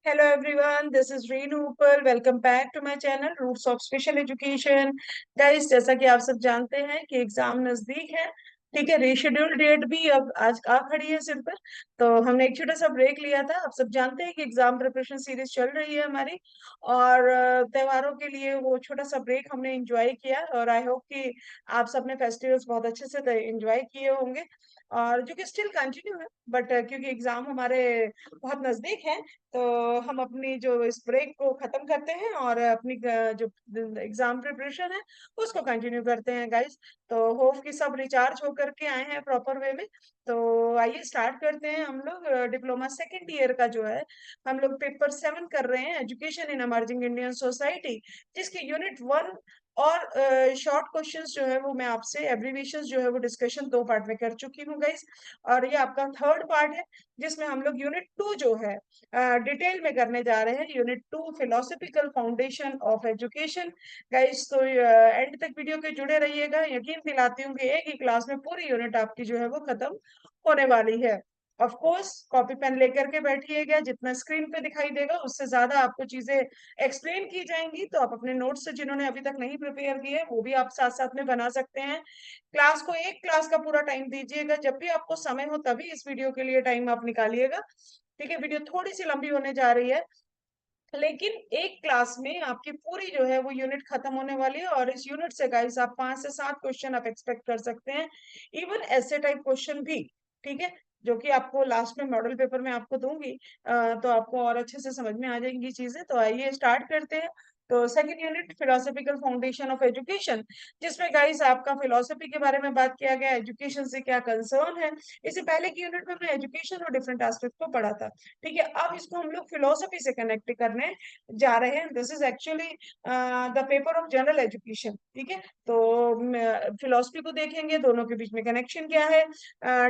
Hello everyone, this is Reenu Upal. Welcome back to my channel Roots of Special Education. Guys, जैसा कि आप सब जानते हैं कि एग्जाम नजदीक है, ठीक है। रीशेड्यूल डेट भी अब आज आ खड़ी है सिर पर। तो हमने एक छोटा सा ब्रेक लिया था। आप सब जानते हैं कि एग्जाम प्रिपरेशन सीरीज चल रही है हमारी, और त्योहारों के लिए वो छोटा सा ब्रेक हमने एंजॉय किया। और आई होप कि आप सब ने फेस्टिवल्स बहुत अच्छे से एंजॉय किए होंगे, और जो कि स्टिल कंटिन्यू है। बट क्योंकि एग्जाम हमारे बहुत नजदीक है, तो हम अपनी जो इस ब्रेक को खत्म करते हैं और अपनी जो एग्जाम प्रिपरेशन है उसको कंटिन्यू करते हैं गाइस। तो होप कि सब रिचार्ज होकर के आए हैं प्रॉपर वे में। तो आइए स्टार्ट करते हैं। हम लोग डिप्लोमा सेकेंड ईयर का जो है, हम लोग पेपर 7 कर रहे हैं, education in emerging Indian society, जिसके यूनिट 1 और शॉर्ट क्वेश्चंस जो है वो मैं आपसे एब्रीविएशंस जो है वो डिस्कशन 2 पार्ट में कर चुकी हूँ गाइस। और ये आपका थर्ड पार्ट है, जिसमें हम लोग यूनिट 2 जो है डिटेल में करने जा रहे हैं। Unit 2 philosophical foundation of education. Guys, तो एंड तक वीडियो के जुड़े रहिएगा। यकीन दिलाती हूँ कि एक ही क्लास में पूरी यूनिट आपकी जो है वो खत्म होने वाली है। ऑफ कोर्स कॉपी पेन लेकर के बैठिएगा, जितना स्क्रीन पे दिखाई देगा उससे ज्यादा आपको चीजें एक्सप्लेन की जाएंगी। तो आप अपने नोट्स से जिन्होंने अभी तक नहीं प्रिपेयर किए वो भी आप साथ साथ में बना सकते हैं। क्लास को एक क्लास का पूरा टाइम दीजिएगा, जब भी आपको समय हो तभी इस वीडियो के लिए टाइम आप निकालिएगा। ठीक है, वीडियो थोड़ी सी लंबी होने जा रही है, लेकिन एक क्लास में आपकी पूरी जो है वो यूनिट खत्म होने वाली है। और इस यूनिट से गाइस आप 5 से 7 क्वेश्चन आप एक्सपेक्ट कर सकते हैं, इवन ऐसे टाइप क्वेश्चन भी। ठीक है, जो कि आपको लास्ट में मॉडल पेपर में आपको दूंगी। तो आपको और अच्छे से समझ में आ जाएंगी चीजें। तो आइए स्टार्ट करते हैं। तो second unit philosophical foundation of education, जिसमें गाइस आपका फिलोसफी के बारे में बात किया गया, एजुकेशन से क्या कंसर्न है। इससे पहले की यूनिट में हमने एजुकेशन और डिफरेंट एस्पेक्ट को पढ़ा था। ठीक है, अब इसको हम लोग फिलोसफी से कनेक्ट करने जा रहे हैं। This is actually the paper of general education. ठीक है, तो फिलोसफी को देखेंगे, दोनों के बीच में कनेक्शन क्या है।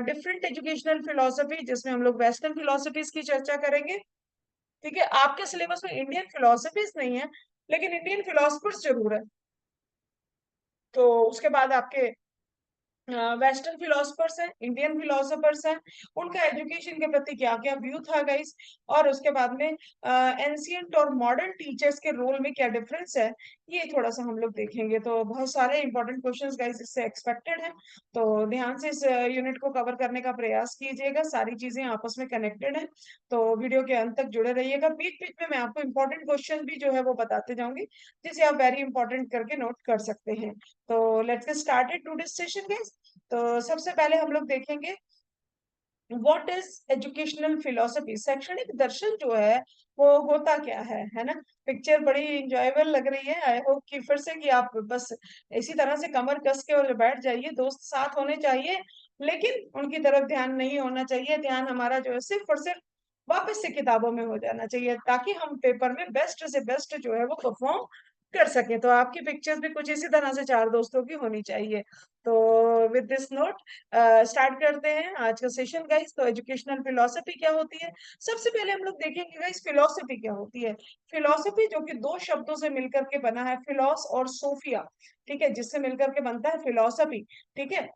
डिफरेंट एजुकेशनल फिलोसफी, जिसमें हम लोग वेस्टर्न फिलोसफीज की चर्चा करेंगे। ठीक है, आपके सिलेबस में इंडियन फिलोसफीज नहीं है, लेकिन इंडियन फिलोसफर्स जरूर है। तो उसके बाद आपके वेस्टर्न फिलोसफर्स हैं, इंडियन फिलोसफर्स हैं, उनका एजुकेशन के प्रति क्या क्या व्यू था गाइस। और उसके बाद में एंशियंट और मॉडर्न टीचर्स के रोल में क्या डिफरेंस है, ये थोड़ा सा हम लोग देखेंगे। तो बहुत सारे इंपॉर्टेंट क्वेश्चंस गाइस इससे एक्सपेक्टेड हैं। तो ध्यान से इस यूनिट को कवर करने का प्रयास कीजिएगा, सारी चीजें आपस में कनेक्टेड हैं। तो वीडियो के अंत तक जुड़े रहिएगा। बीच बीच में मैं आपको इंपॉर्टेंट क्वेश्चन भी जो है वो बताते जाऊंगी, जिसे आप वेरी इंपॉर्टेंट करके नोट कर सकते हैं। तो let's get started today session guys. तो सबसे पहले हम लोग देखेंगे व्हाट इज एजुकेशनल फिलोसफी। शैक्षणिक दर्शन जो है वो होता क्या है ना। पिक्चर बड़ी इंजॉयबल लग रही है। आई होप कि फिर से कि आप बस इसी तरह से कमर कस के और बैठ जाइए। दोस्त साथ होने चाहिए, लेकिन उनकी तरफ ध्यान नहीं होना चाहिए। ध्यान हमारा जो है सिर्फ और सिर्फ वापस से किताबों में हो जाना चाहिए, ताकि हम पेपर में बेस्ट से बेस्ट जो है वो परफॉर्म कर सके। तो आपकी पिक्चर्स भी कुछ इसी तरह से चार दोस्तों की होनी चाहिए। तो विद दिस नोट स्टार्ट करते हैं आज का सेशन गाइस। तो एजुकेशनल फिलोसफी क्या होती है, सबसे पहले हम लोग देखेंगे गाइस फिलोसफी क्या होती है। फिलोसफी जो कि दो शब्दों से मिलकर के बना है, फिलोस और सोफिया। ठीक है, जिससे मिलकर के बनता है फिलोसफी। ठीक है,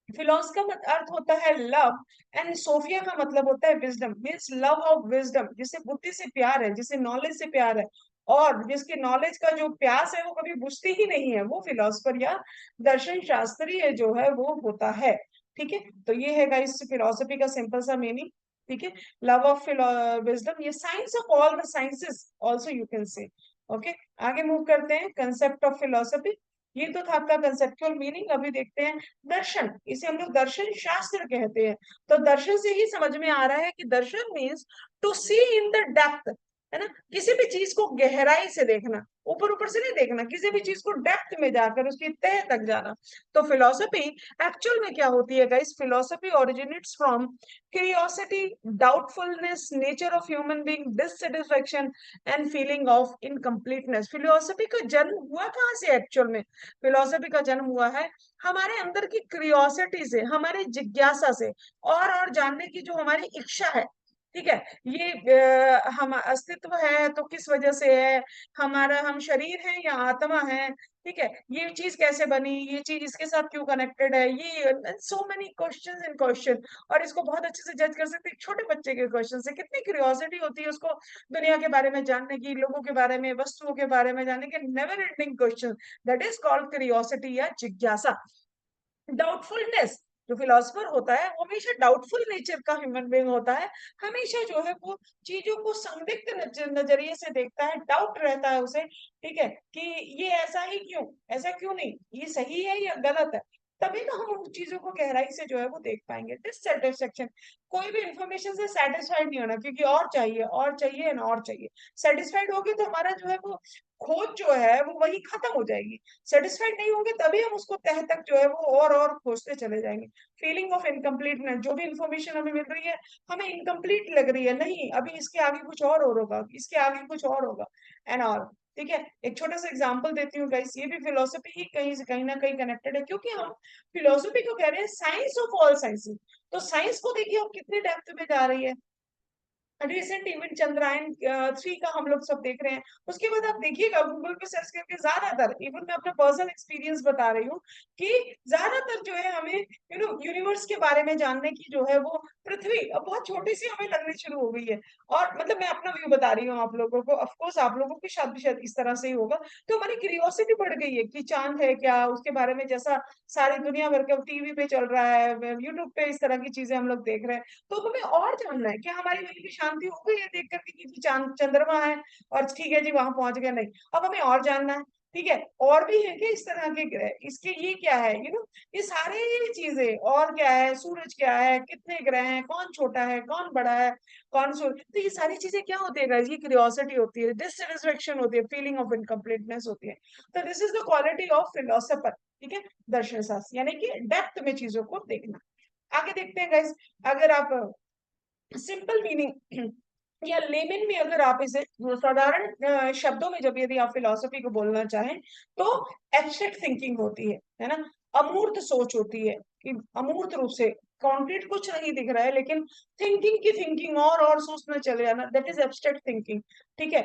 फिलोस का अर्थ होता है लव, एंड सोफिया का मतलब होता है wisdom, means love of wisdom, जिसे बुद्धि से प्यार है, जिसे नॉलेज से प्यार है, और जिसके नॉलेज का जो प्यास है वो कभी बुझती ही नहीं है, वो फिलोसफर या दर्शन शास्त्री है जो है वो होता है। ठीक है, तो ये है गाइस फिलोसफी का सिंपल सा मीनिंग। ठीक है, लव ऑफ विजडम, ये science of all the sciences also you can say. Okay, आगे मूव करते हैं। कंसेप्ट ऑफ फिलोसफी, ये तो था आपका कंसेप्चुअल मीनिंग। अभी देखते हैं दर्शन, इसे हम लोग दर्शन शास्त्र कहते हैं। तो दर्शन से ही समझ में आ रहा है कि darshan means to see in the depth, है ना। किसी भी चीज को गहराई से देखना, ऊपर ऊपर से नहीं देखना, किसी भी चीज को डेप्थ में जाकर उसकी तह तक जाना। तो फिलोसफी एक्चुअल में क्या होती है guys, philosophy originates from curiosity, doubtfulness, nature of human being, dissatisfaction and feeling of incompleteness. Philosophy का जन्म हुआ कहाँ से एक्चुअल में, फिलोसफी का जन्म हुआ है हमारे अंदर की क्यूरियोसिटी से, हमारी जिज्ञासा से, और जानने की जो हमारी इच्छा है। ठीक है। ये हम अस्तित्व है तो किस वजह से है, हम शरीर है या आत्मा है, ठीक है, ये चीज कैसे बनी, ये चीज इसके साथ क्यों कनेक्टेड है, ये so many questions in question. और इसको बहुत अच्छे से जज कर सकते हैं छोटे बच्चे के क्वेश्चन से, कितनी क्यूरियोसिटी होती है उसको दुनिया के बारे में जानने की, लोगों के बारे में, वस्तुओं के बारे में जानने के, never ending question, that is called curiosity या जिज्ञासा। डाउटफुलनेस, जो फिलोसफर होता है वो हमेशा डाउटफुल नेचर का ह्यूमन बीइंग होता है, हमेशा जो है वो चीजों को संदिग्ध नजरिए से देखता है, डाउट रहता है उसे, ठीक है, कि ये ऐसा ही क्यों, ऐसा क्यों नहीं, ये सही है या गलत है, तभी तो हम उन चीजों को गहराई से जो है वो देख पाएंगे। डिससेटिस्फेक्शन, कोई भी इंफॉर्मेशन से सेटिस्फाइड नहीं होना, क्योंकि और चाहिए एंड और चाहिए। सेटिस्फाइड होगी तो हमारा जो है वो खोज जो है वो वही खत्म हो जाएगी। सेटिस्फाइड नहीं होंगे तभी हम उसको तह तक जो है वो और खोजते चले जाएंगे। फीलिंग ऑफ इनकम्प्लीटनेस, जो भी इंफॉर्मेशन हमें मिल रही है हमें इनकम्प्लीट लग रही है, नहीं अभी इसके आगे कुछ और होगा, इसके आगे कुछ और होगा एंड ऑल। ठीक है, एक छोटा सा एग्जांपल देती हूँ गाइस, ये भी फिलोसफी ही कहीं से कहीं ना कहीं कनेक्टेड है, क्योंकि हम फिलोसफी को कह रहे हैं साइंस ऑफ ऑल साइंसेस। तो साइंस को देखिए अब कितनी डेप्थ में जा रही है। रिसेंट इवेंट चंद्रयान 3 का हम लोग सब देख रहे हैं। उसके बाद आप देखिएगा गूगल पे सर्च करके, ज्यादातर इवन मैं अपना पर्सनल एक्सपीरियंस बता रही हूँ कि ज्यादातर जो है हमें यूनिवर्स के बारे में जानने की जो है वो पृथ्वी अब बहुत छोटी सी हमें लगनी शुरू हो गई है। और मतलब मैं अपना व्यू बता रही हूँ आप लोगों को, ऑफ कोर्स आप लोगों के शायद भी शायद इस तरह से ही होगा। तो हमारी क्यूरियोसिटी बढ़ गई है कि चांद है क्या, उसके बारे में, जैसा सारी दुनिया भर के टीवी पे चल रहा है, यूट्यूब पे इस तरह की चीजें हम लोग देख रहे हैं। तो हमें और जानना है, क्या हमारी वही की शांति हो गई है देख करके कि जी चांद चंद्रमा है और ठीक है जी वहां पहुंच गया, नहीं, अब हमें और जानना है। ठीक है, और भी है कि इस तरह के ग्रह, इसके ये क्या है, ये सारी चीजें, और क्या है, सूरज क्या है, कितने ग्रह हैं, कौन छोटा है कौन बड़ा है, कौन सो, तो ये सारी चीजें क्या होती है, ये क्यूरियोसिटी होती है, डिससेटिस्फेक्शन होती है, फीलिंग ऑफ इनकम्प्लीटनेस होती है। तो this is the quality of philosopher, ठीक है, दर्शन शास्त्र, यानी कि डेप्थ में चीजों को देखना। आगे देखते हैं गाइस, अगर आप सिंपल मीनिंग या लेमन में अगर आप इसे साधारण शब्दों में जब यदि आप फिलोसफी को बोलना चाहें तो एब्स्ट्रैक्ट थिंकिंग होती है ना, अमूर्त सोच होती है, कि अमूर्त रूप से कॉन्क्रीट कुछ नहीं दिख रहा है लेकिन थिंकिंग की थिंकिंग और सोचना चले जाना, दैट इज एब्स्ट्रैक्ट थिंकिंग। ठीक है,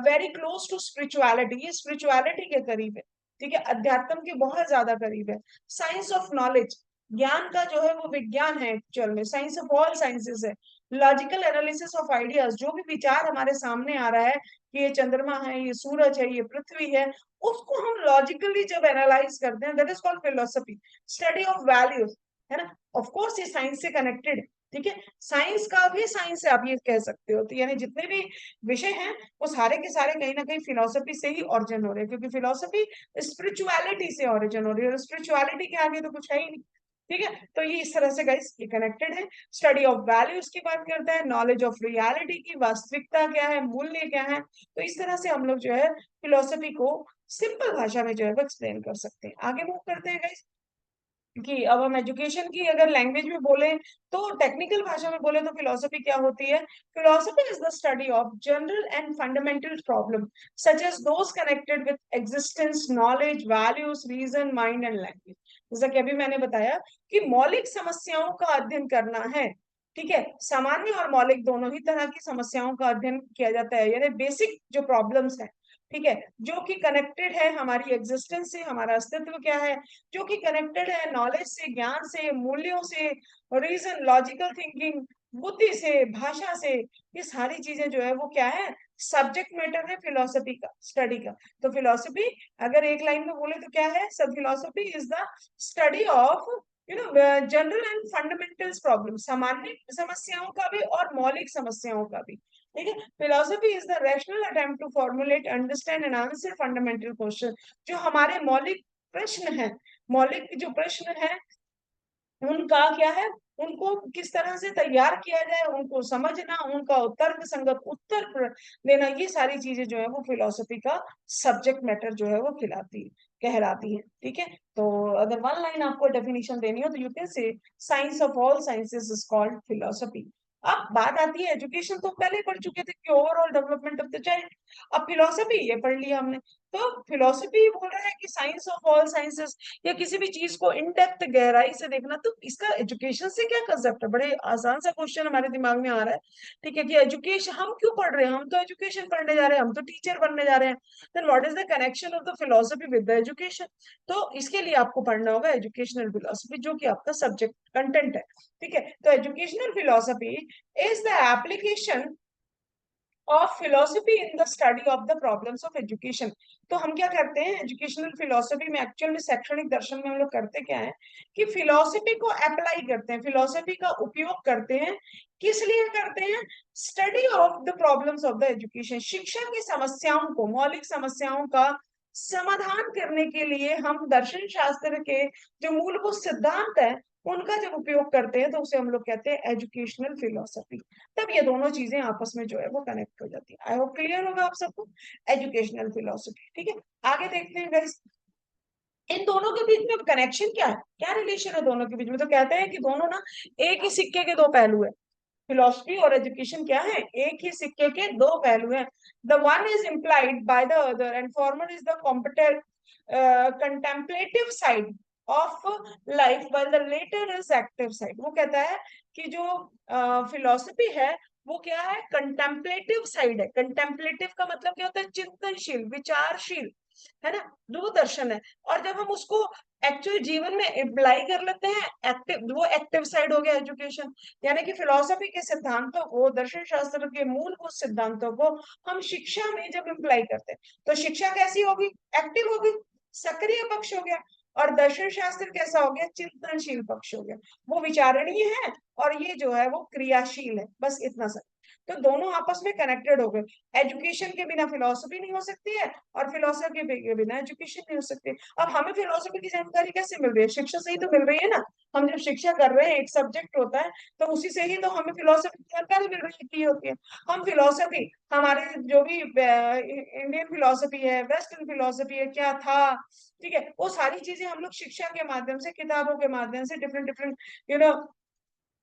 वेरी क्लोज टू स्पिरिचुअलिटी, ये स्पिरिचुअलिटी के करीब है, ठीक है, अध्यात्म के बहुत ज्यादा करीब है। साइंस ऑफ नॉलेज, ज्ञान का जो है वो विज्ञान है एक्चुअल में, साइंस ऑफ ऑल साइंसेस है। लॉजिकल एनालिसिस ऑफ आइडियाज, जो भी विचार हमारे सामने आ रहा है कि ये चंद्रमा है, ये सूरज है, ये पृथ्वी है, उसको हम लॉजिकली जब एनालाइज करते हैं, that is called philosophy. Study of values, है ना, ऑफ कोर्स ये साइंस से कनेक्टेड है। ठीक है, साइंस का भी साइंस है आप ये कह सकते हो, तो यानी जितने भी विषय हैं वो सारे के सारे कहीं ना कहीं फिलोसफी से ही ओरिजिन हो रहे हैं, क्योंकि फिलोसफी स्पिरिचुअलिटी से ओरिजिन हो रही है, और स्पिरिचुअलिटी के आगे तो कुछ है ही नहीं। ठीक है, तो ये इस तरह से गाइस ये कनेक्टेड है। स्टडी ऑफ वैल्यूज की बात करता है, नॉलेज ऑफ रियलिटी की, वास्तविकता क्या है, मूल्य क्या है, तो इस तरह से हम लोग जो है फिलोसफी को सिंपल भाषा में जो है वो एक्सप्लेन कर सकते हैं। आगे मूव करते हैं गाइस, कि अब हम एजुकेशन की अगर लैंग्वेज में बोले तो टेक्निकल भाषा में बोले तो फिलोसफी क्या होती है। Philosophy is the study of general and fundamental problem such as those connected with existence, knowledge, values, reason, mind and language. जैसा कि अभी मैंने बताया कि मौलिक समस्याओं का अध्ययन करना है। ठीक है, सामान्य और मौलिक दोनों ही तरह की समस्याओं का अध्ययन किया जाता है, यानी बेसिक जो प्रॉब्लम्स है, ठीक है, जो कि कनेक्टेड है हमारी एग्जिस्टेंस से, हमारा अस्तित्व क्या है, जो कि कनेक्टेड है नॉलेज से, ज्ञान से, मूल्यों से, रीजन, लॉजिकल थिंकिंग, बुद्धि से, भाषा से, ये सारी चीजें जो है वो क्या है, सब्जेक्ट मैटर है फिलोसफी का, स्टडी का। तो फिलोसफी अगर एक लाइन में बोले तो क्या है, सब philosophy is the study of general and fundamental problem, सामान्य समस्याओं का भी और मौलिक समस्याओं का भी। ठीक है, philosophy is the rational attempt to formulate, understand and answer fundamental question, जो हमारे मौलिक प्रश्न है, मौलिक जो प्रश्न है उनका क्या है, उनको किस तरह से तैयार किया जाए, उनको समझना, उनका तर्क संगत उत्तर देना, ये सारी चीजें जो है वो फिलोसफी का सब्जेक्ट मैटर जो है वो खिलाती कहलाती है। ठीक है, तो अगर वन लाइन आपको डेफिनेशन देनी हो तो you can say science of all sciences is called philosophy. अब बात आती है एजुकेशन, तो पहले पढ़ चुके थे कि overall development of the child. अब फिलोसफी ये पढ़ लिया हमने, तो फिलोसफी बोल रहा है कि साइंस ऑफ ऑल साइंसेस, या किसी भी चीज को इन डेप्थ गहराई से देखना। तो इसका एजुकेशन से क्या कंसेप्ट है? बड़े आसान सा क्वेश्चन हमारे दिमाग में आ रहा है, ठीक है, कि एजुकेशन हम क्यों पढ़ रहे हैं? हम तो एजुकेशन पढ़ने जा रहे हैं, हम तो टीचर बनने जा रहे हैं। Then what is the connection of the philosophy with the education? तो इसके लिए आपको पढ़ना होगा एजुकेशनल फिलोसफी, जो कि आपका सब्जेक्ट कंटेंट है, ठीक है। तो educational philosophy is the application of philosophy in the study of the problems of education. तो हम क्या करते हैं एजुकेशनल फिलोसफी में, एक्चुअल में शैक्षणिक दर्शन में हम लोग करते क्या है कि फिलोसफी को अप्लाई करते हैं, फिलोसफी का उपयोग करते हैं। किस लिए करते हैं? Study of the problems of the education, शिक्षा की समस्याओं को, मौलिक समस्याओं का समाधान करने के लिए हम दर्शन शास्त्र के जो मूलभूत सिद्धांत है उनका जब उपयोग करते हैं तो उसे हम लोग कहते हैं एजुकेशनल फिलोसफी। तब ये दोनों चीजें आपस में जो है वो कनेक्ट हो जाती है। आई होप क्लियर होगा आप सबको एजुकेशनल फिलोसफी, ठीक है। आगे देखते हैं गाइस, इन दोनों के बीच में कनेक्शन क्या है, क्या रिलेशन है दोनों के बीच में? तो कहते हैं कि दोनों ना एक ही सिक्के के दो पहलू है। फिलोसफी और एजुकेशन क्या है? एक ही सिक्के के दो पहलू हैं। The one is implied by the other and former is the competent contemplative side of life while the latter is active side. वो कहता है कि जो फिलोसफी है वो क्या है? कंटेम्पलेटिव साइड है। कंटेम्पलेटिव का मतलब क्या होता है? चिंतनशील, विचारशील, है ना, दूरदर्शन है। और जब हम उसको एक्चुअल जीवन में अप्लाई कर लेते हैं, एक्टिव, वो एक्टिव साइड हो गया एजुकेशन। यानी कि फिलोसफी के सिद्धांतों को, दर्शन शास्त्र के मूलभूत सिद्धांतों को हम शिक्षा में जब अप्लाई करते हैं तो शिक्षा कैसी होगी? एक्टिव होगी, सक्रिय पक्ष हो गया। और दर्शन शास्त्र कैसा हो गया? चिंतनशील पक्ष हो गया। वो विचारणीय है और ये जो है वो क्रियाशील है। बस इतना सा। तो दोनों आपस में कनेक्टेड हो गए। एजुकेशन के बिना फिलोसफी नहीं हो सकती है और फिलोसफी के बिना एजुकेशन नहीं हो सकती। अब हमें फिलोसफी की जानकारी कैसे मिल रही है? शिक्षा से ही तो मिल रही है ना। हम जब शिक्षा कर रहे हैं, एक सब्जेक्ट होता है, तो उसी से ही तो हमें फिलोसफी की जानकारी मिल रही है, होती है। हम फिलोसफी, हमारे जो भी इंडियन फिलोसफी है, वेस्टर्न फिलोसफी है, क्या था, ठीक है, वो सारी चीजें हम लोग शिक्षा के माध्यम से, किताबों के माध्यम से, डिफरेंट डिफरेंट यू नो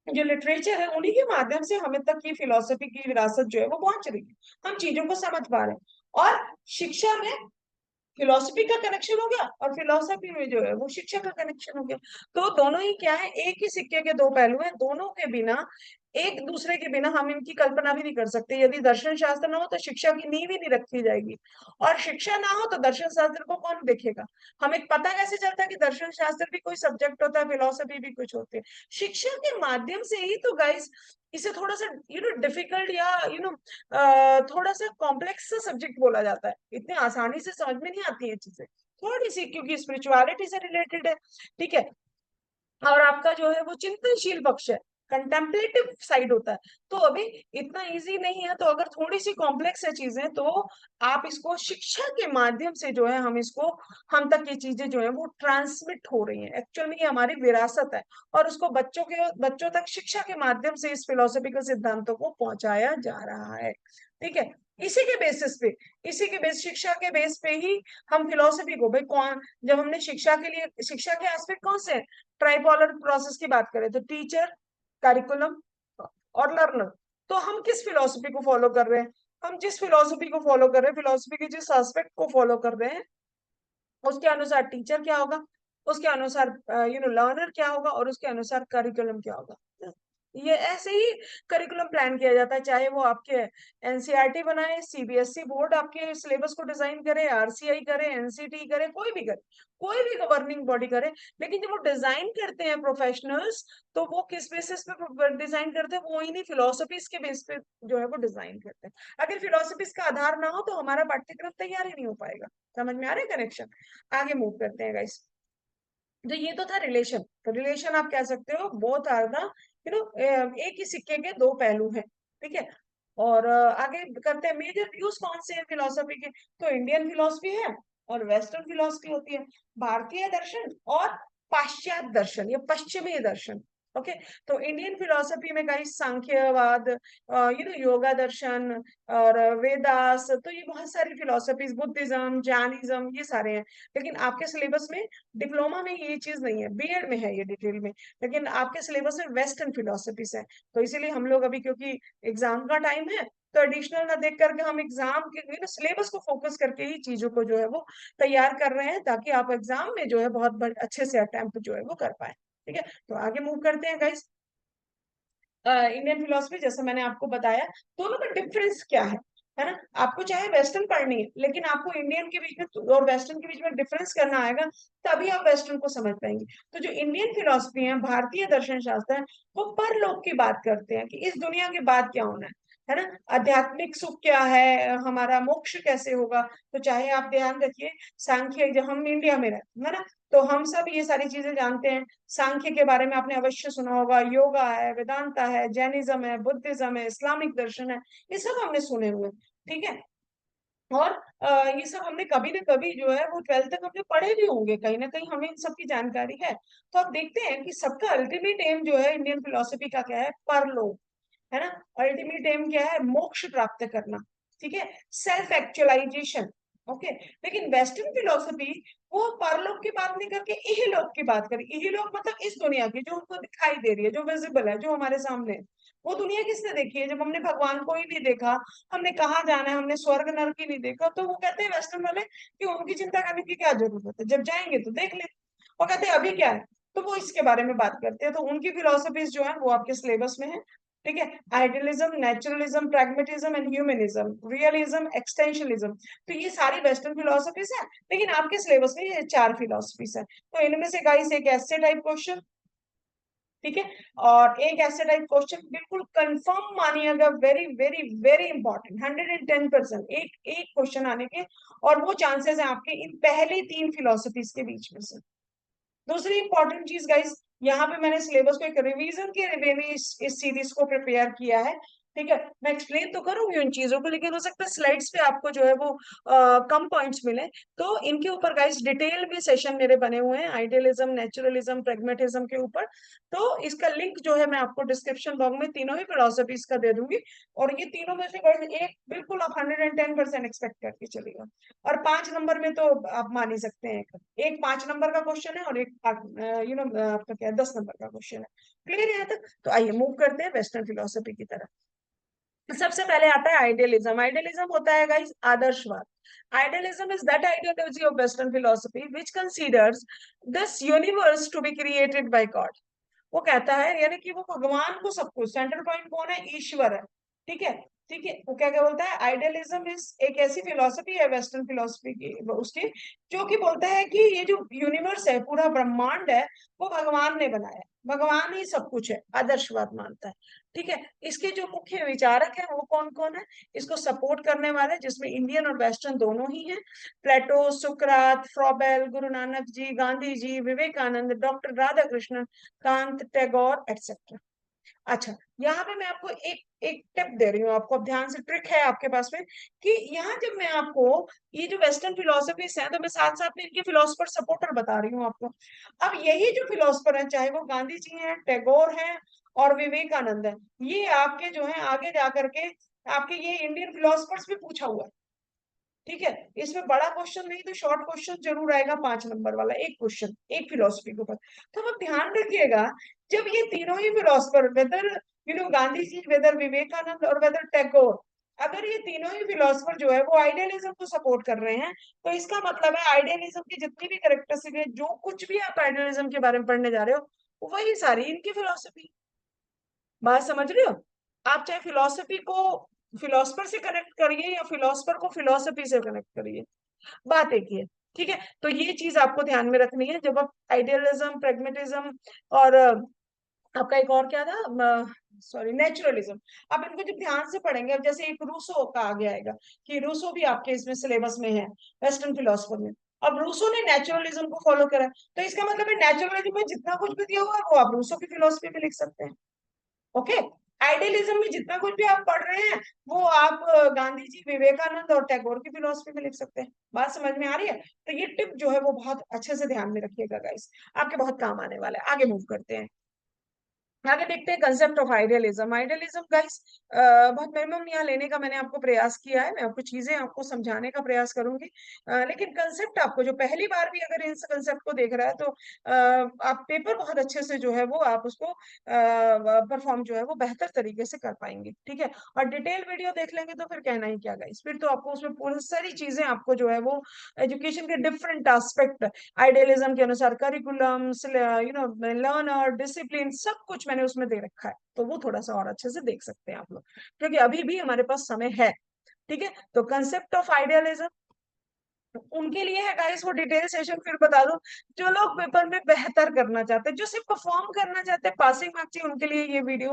जो लिटरेचर है उन्हीं के माध्यम से हमें तक की फिलोसफी की विरासत जो है वो पहुंच रही है। हम चीजों को समझ पा रहे हैं। और शिक्षा में फिलोसफी का कनेक्शन हो गया और फिलोसफी में जो है वो शिक्षा का कनेक्शन हो गया। तो दोनों ही क्या है? एक ही सिक्के के दो पहलू हैं। दोनों के बिना, एक दूसरे के बिना हम इनकी कल्पना भी नहीं कर सकते। यदि दर्शन शास्त्र ना हो तो शिक्षा की नींव ही नहीं रखी जाएगी, और शिक्षा ना हो तो दर्शन शास्त्र को कौन देखेगा? हमें पता कैसे चलता है कि दर्शन शास्त्र भी कोई सब्जेक्ट होता है, फिलोसफी भी कुछ होती है? शिक्षा के माध्यम से ही तो गाइस इसे थोड़ा सा डिफिकल्ट या थोड़ा सा कॉम्प्लेक्स सा सब्जेक्ट बोला जाता है। इतने आसानी से समझ में नहीं आती है चीजें, थोड़ी सी, क्योंकि स्पिरिचुअलिटी से रिलेटेड है, ठीक है। और आपका जो है वो चिंतनशील पक्ष है, कंटेम्पलेटिव साइड होता है। तो अभी इतना इजी नहीं है। तो अगर थोड़ी सी कॉम्प्लेक्स है चीजें तो आप इसको शिक्षा के माध्यम से जो है हम इसको, हम तक ये चीजें जो है वो ट्रांसमिट हो रही हैं। एक्चुअल में ये हमारी विरासत है और उसको बच्चों तक शिक्षा के माध्यम से इस फिलोसफिकल सिद्धांतों को पहुंचाया जा रहा है, ठीक है। इसी के बेसिस पे, इसी के बेस, शिक्षा के बेस पे ही हम फिलोसफी को, भाई कौन, जब हमने शिक्षा के लिए, शिक्षा के एस्पेक्ट कौन से, ट्राइपोलर प्रोसेस की बात करें तो टीचर, करिकुलम और लर्नर। तो हम किस फिलोसफी को फॉलो कर रहे हैं? हम जिस फिलोसफी को फॉलो कर रहे हैं, फिलोसफी के जिस एस्पेक्ट को फॉलो कर रहे हैं, उसके अनुसार टीचर क्या होगा, उसके अनुसार लर्नर क्या होगा, और उसके अनुसार करिकुलम क्या होगा। ये ऐसे ही करिकुलम प्लान किया जाता है। चाहे वो आपके एनसीईआरटी बनाए, सीबीएसई बोर्ड आपके सिलेबस को डिजाइन करे, आरसीआई करे, एनसीटी करे, कोई भी करे, कोई भी गवर्निंग बॉडी करे। लेकिन जब वो डिजाइन करते हैं प्रोफेशनल्स, तो वो किस बेसिस पे डिजाइन करते हैं? वो इन्हीं फिलोसफीज के बेस पे जो है वो डिजाइन करते हैं। अगर फिलोसफीज का आधार ना हो तो हमारा पाठ्यक्रम तैयार ही नहीं हो पाएगा। समझ में आ रहा है कनेक्शन? आगे मूव करते हैं गाइस। तो ये तो था रिलेशन। तो रिलेशन आप कह सकते हो बोथ आर द एक ही सिक्के के दो पहलू हैं, ठीक है। और आगे करते हैं, मेजर व्यूज कौन से हैं फिलोसफी के? तो इंडियन फिलोसफी है और वेस्टर्न फिलोसफी होती है, भारतीय दर्शन और पाश्चात्य दर्शन या पश्चिमी दर्शन। ओके। तो इंडियन फिलोसफी में कई सांख्यवाद, योगा दर्शन और वेदास, तो ये बहुत सारी फिलोसफीज, बुद्धिज्म, जैनिज्म, ये सारे हैं। लेकिन आपके सिलेबस में, डिप्लोमा में ये चीज नहीं है, बीएड में है ये डिटेल में। लेकिन आपके सिलेबस में वेस्टर्न फिलोसफीज है। तो इसीलिए हम लोग अभी, क्योंकि एग्जाम का टाइम है, तो एडिशनल ना देख करके हम एग्जाम के सिलेबस को फोकस करके ही चीजों को जो है वो तैयार कर रहे हैं, ताकि आप एग्जाम में जो है बहुत अच्छे से अटेम्प्ट जो है वो कर पाए। ठीक है, तो आगे मूव करते हैं गाइस। इंडियन फिलोसफी, जैसे मैंने आपको बताया, दोनों का डिफरेंस क्या है ना। आपको चाहे वेस्टर्न पढ़नी है, लेकिन आपको इंडियन के बीच में और वेस्टर्न के बीच में डिफरेंस करना आएगा, तभी आप वेस्टर्न को समझ पाएंगे। तो जो इंडियन फिलोसफी है, भारतीय दर्शन शास्त्र है, वो परलोक की बात करते हैं कि इस दुनिया के बाद क्या होना है ना। आध्यात्मिक सुख क्या है, हमारा मोक्ष कैसे होगा। तो चाहे आप ध्यान रखिए, सांख्य, जब हम इंडिया में रहते हैं है ना, तो हम सब ये सारी चीजें जानते हैं। सांख्य के बारे में आपने अवश्य सुना होगा, योगा है, वेदांता है, जैनिज्म है, बुद्धिज्म है, इस्लामिक दर्शन है, ये सब हमने सुने हुए हैं। ठीक है, और ये सब हमने कभी ना कभी जो है वो 12th तक हमने पढ़े भी होंगे, कहीं ना कहीं हमें इन सब की जानकारी है। तो आप देखते हैं कि सबका अल्टीमेट एम जो है इंडियन फिलोसफी का क्या है, परलोक, है ना। अल्टीमेट एम क्या है, मोक्ष प्राप्त करना। ठीक है, सेल्फ एक्चुअलाइजेशन। ओके, लेकिन वेस्टर्न फिलोसफी वो परलोक की बात नहीं करके इहलोक की बात करी। इहलोक मतलब इस दुनिया की जो हमको दिखाई दे रही है, जो विजिबल है, जो हमारे सामने है। वो दुनिया किसने देखी है, जब हमने भगवान को ही नहीं देखा, हमने कहाँ जाना है, हमने स्वर्ग नरक ही नहीं देखा, तो वो कहते हैं वेस्टर्न वाले कि उनकी चिंता करने की क्या जरूरत है, जब जाएंगे तो देख लेंगे। और कहते हैं अभी क्या है, तो वो इसके बारे में बात करते हैं। तो उनकी फिलोसफीज जो है वो आपके सिलेबस में है। ठीक है, idealism, naturalism, pragmatism and humanism, realism, existentialism, तो ये सारी वेस्टर्न फिलोसफीज है, लेकिन आपके सिलेबस में ये 4 फिलोसफीज है। तो इनमें से गाइस एक ऐसे टाइप क्वेश्चन, ठीक है, और एक ऐसे टाइप क्वेश्चन बिल्कुल कंफर्म मानिएगा, वेरी वेरी वेरी इंपॉर्टेंट, 110% एक एक क्वेश्चन आने के, और वो चांसेस है आपके इन पहले 3 फिलोसफीज के बीच में से। दूसरी इंपॉर्टेंट चीज गाइस, यहाँ पे मैंने सिलेबस को एक रिवीजन के वे में इस सीरीज को प्रिपेयर किया है। ठीक है, मैं एक्सप्लेन तो करूंगी उन चीजों को, लेकिन हो सकता है स्लाइड्स पे आपको जो है वो कम पॉइंट्स मिले। तो इनके ऊपर गाइस डिटेल में सेशन मेरे बने हुए हैं, आइडियलिज्म, नेचुरलिज्म, प्रेगमेटिज्म के ऊपर। तो इसका लिंक जो है मैं आपको डिस्क्रिप्शन बॉक्स में तीनों ही फिलोसफीज का दे दूंगी। और ये तीनों में से guys एक बिल्कुल आप 110% एक्सपेक्ट करके चलेगा। और 5 नंबर में तो आप मान ही सकते हैं, एक 5 नंबर का क्वेश्चन है और एक आपका क्या है 10 नंबर का क्वेश्चन है। क्लियर है यहाँ तक? तो आइए मूव करते हैं वेस्टर्न फिलोसफी की तरफ। सबसे पहले आता है आइडियलिज्म। आइडियलिज्म होता है गाइस आदर्शवाद। Idealism is that ideology of western philosophy which considers this universe to be created by God. वो कहता है, यानी कि वो भगवान को सब कुछ, सेंटर पॉइंट कौन है, ईश्वर है। ठीक है, ठीक है, वो क्या क्या बोलता है, आइडियलिज्म इज एक ऐसी फिलोसफी है वेस्टर्न फिलोसफी की, उसकी, जो कि बोलता है कि ये जो यूनिवर्स है, पूरा ब्रह्मांड है, वो भगवान ने बनाया है, भगवान ही सब कुछ है। आदर्शवाद मानता है। ठीक है, इसके जो मुख्य विचारक है वो कौन कौन है, इसको सपोर्ट करने वाले, जिसमें इंडियन और वेस्टर्न दोनों ही हैं, प्लेटो, सुकरात, Froebel, Guru Nanak ji, Gandhi ji, Vivekananda, doctor Radha Krishnan, Kant, Tagore etcetera. अच्छा, यहाँ पे मैं आपको एक एक टिप दे रही हूँ आपको, अब ध्यान से, ट्रिक है आपके पास में, कि यहाँ जब मैं आपको ये जो वेस्टर्न फिलोसफीज हैं, तो मैं साथ साथ में इनके फिलोसफर सपोर्टर बता रही हूँ आपको। अब यही जो फिलोसफर हैं, चाहे वो गांधी जी हैं, टैगोर हैं और विवेकानंद है, ये आपके जो है आगे जाकर के आपके ये इंडियन फिलोसफर्स भी पूछा हुआ है। ठीक है, इसमें बड़ा क्वेश्चन नहीं तो शॉर्ट क्वेश्चन जरूर आएगा, 5 नंबर वाला एक क्वेश्चन, एक फिलोसफी के ऊपर। तो अब ध्यान रखिएगा, जब ये तीनों ही philosopher, weather Gandhi ji, weather Vivekananda और वेदर टैगोर, अगर ये तीनों ही फिलोसफर जो है वो आइडियलिज्म को सपोर्ट कर रहे हैं, तो इसका मतलब है आइडियलिज्म की जितनी भी करेक्टरिस्टिक है, जो कुछ भी आप आइडियलिज्म के बारे में पढ़ने जा रहे हो, वही सारी इनकी फिलोसफी। बात समझ रहे हो? आप चाहे फिलोसफी को फिलोसफर से कनेक्ट करिए या फिलोसफर को फिलोसफी से कनेक्ट करिए, बात एक ही है। ठीक है, तो ये चीज आपको ध्यान में रखनी है जब आप आइडियलिज्म, प्रेगमेटिज्म और आपका एक और क्या था, सॉरी, नेचुरलिज्म, आप इनको जब ध्यान से पढ़ेंगे, अब जैसे एक रूसो का आगे आएगा, कि रूसो भी आपके इसमें सिलेबस में है, वेस्टर्न फिलोसफर में। अब रूसो ने नेचुरलिज्म को फॉलो करा, तो इसका मतलब है नेचुरलिज्म में जितना कुछ भी दिया हुआ है वो आप रूसो की फिलोसफी में लिख सकते हैं। ओके, आइडियलिज्म में जितना कुछ भी आप पढ़ रहे हैं, वो आप गांधी जी, विवेकानंद और टैगोर की फिलोसफी में लिख सकते हैं। बात समझ में आ रही है? तो ये टिप जो है वो बहुत अच्छे से ध्यान में रखिएगा गाइस, आपके बहुत काम आने वाला है। आगे मूव करते हैं, आगे देखते हैं concept of idealism. Idealism guys बहुत मिनिमम यहाँ लेने का मैंने आपको प्रयास किया है। मैं आपको चीजें आपको समझाने का प्रयास करूंगी, लेकिन कंसेप्ट आपको जो पहली बार भी अगर इस कंसेप्ट को देख रहा है तो आप पेपर बहुत अच्छे से जो है वो आप उसको परफॉर्म जो है वो बेहतर तरीके से कर पाएंगे, ठीक है। और डिटेल वीडियो देख लेंगे तो फिर कहना ही क्या गाइस, फिर तो आपको उसमें पूरी सारी चीजें आपको जो है वो एजुकेशन के डिफरेंट एस्पेक्ट, आइडियलिज्म के अनुसार करिकुलम, लर्नर, डिसिप्लिन, सब कुछ मैंने उसमें दे रखा है, तो वो थोड़ा सा और अच्छे से देख सकते हैं आप लोग, क्योंकि अभी भी हमारे पास समय है, ठीक है। तो कंसेप्ट ऑफ आइडियलिज्म उनके लिए है गाइस, वो डिटेल सेशन फिर बता दो। जो लोग पेपर में बेहतर करना चाहते हैं, जो सिर्फ परफॉर्म करना चाहते हैं, पासिंग मार्क्स चाहिए, उनके लिए ये वीडियो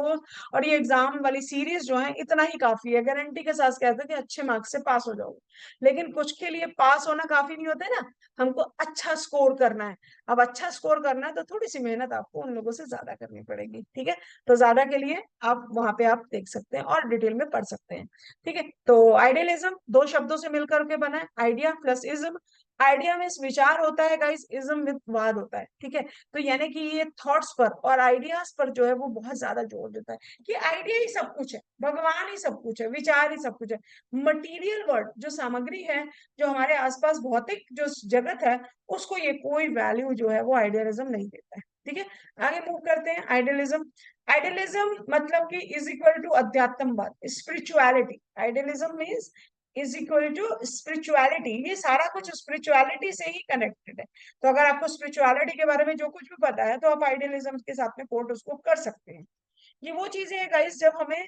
और ये एग्जाम वाली सीरीज जो है इतना ही काफी है। गारंटी के साथ कहते हैं कि अच्छे मार्क्स से पास हो जाओगे, लेकिन कुछ के लिए पास होना काफी नहीं होता है ना, हमको अच्छा स्कोर करना है। अब अच्छा स्कोर करना है तो थोड़ी सी मेहनत आपको उन लोगों से ज्यादा करनी पड़ेगी, ठीक है। तो ज्यादा के लिए आप वहां पे आप देख सकते हैं और डिटेल में पढ़ सकते हैं, ठीक है। तो आइडियलिज्म दो शब्दों से मिलकर के बना है, आइडिया प्लस इज्म। आइडिया में विचार होता है गाइस, इज्म विद वाद होता है, ठीक है। तो यानी कि ये थॉट्स पर और आइडियाज पर जो है वो बहुत ज्यादा जोर देता है कि आइडिया ही सब कुछ है, भगवान ही सब कुछ है, विचार ही सब कुछ है। मटीरियल वर्ल्ड जो सामग्री है, जो हमारे आसपास भौतिक जो जगत है, उसको ये कोई वैल्यू जो है वो आइडियलिज्म नहीं देता है, ठीक है। आगे मूव करते हैं। आइडियलिज्म, आइडियलिज्म मतलब कि is equal to adhyatmavad, spirituality. Idealism means is equal to spirituality, ये सारा कुछ स्पिरिचुअलिटी से ही कनेक्टेड है। तो अगर आपको स्पिरिचुअलिटी के बारे में जो कुछ भी पता है तो आप आइडियलिज्म के साथ में कोट उसको कर सकते हैं। ये वो चीजें हैं गाइस, जब हमें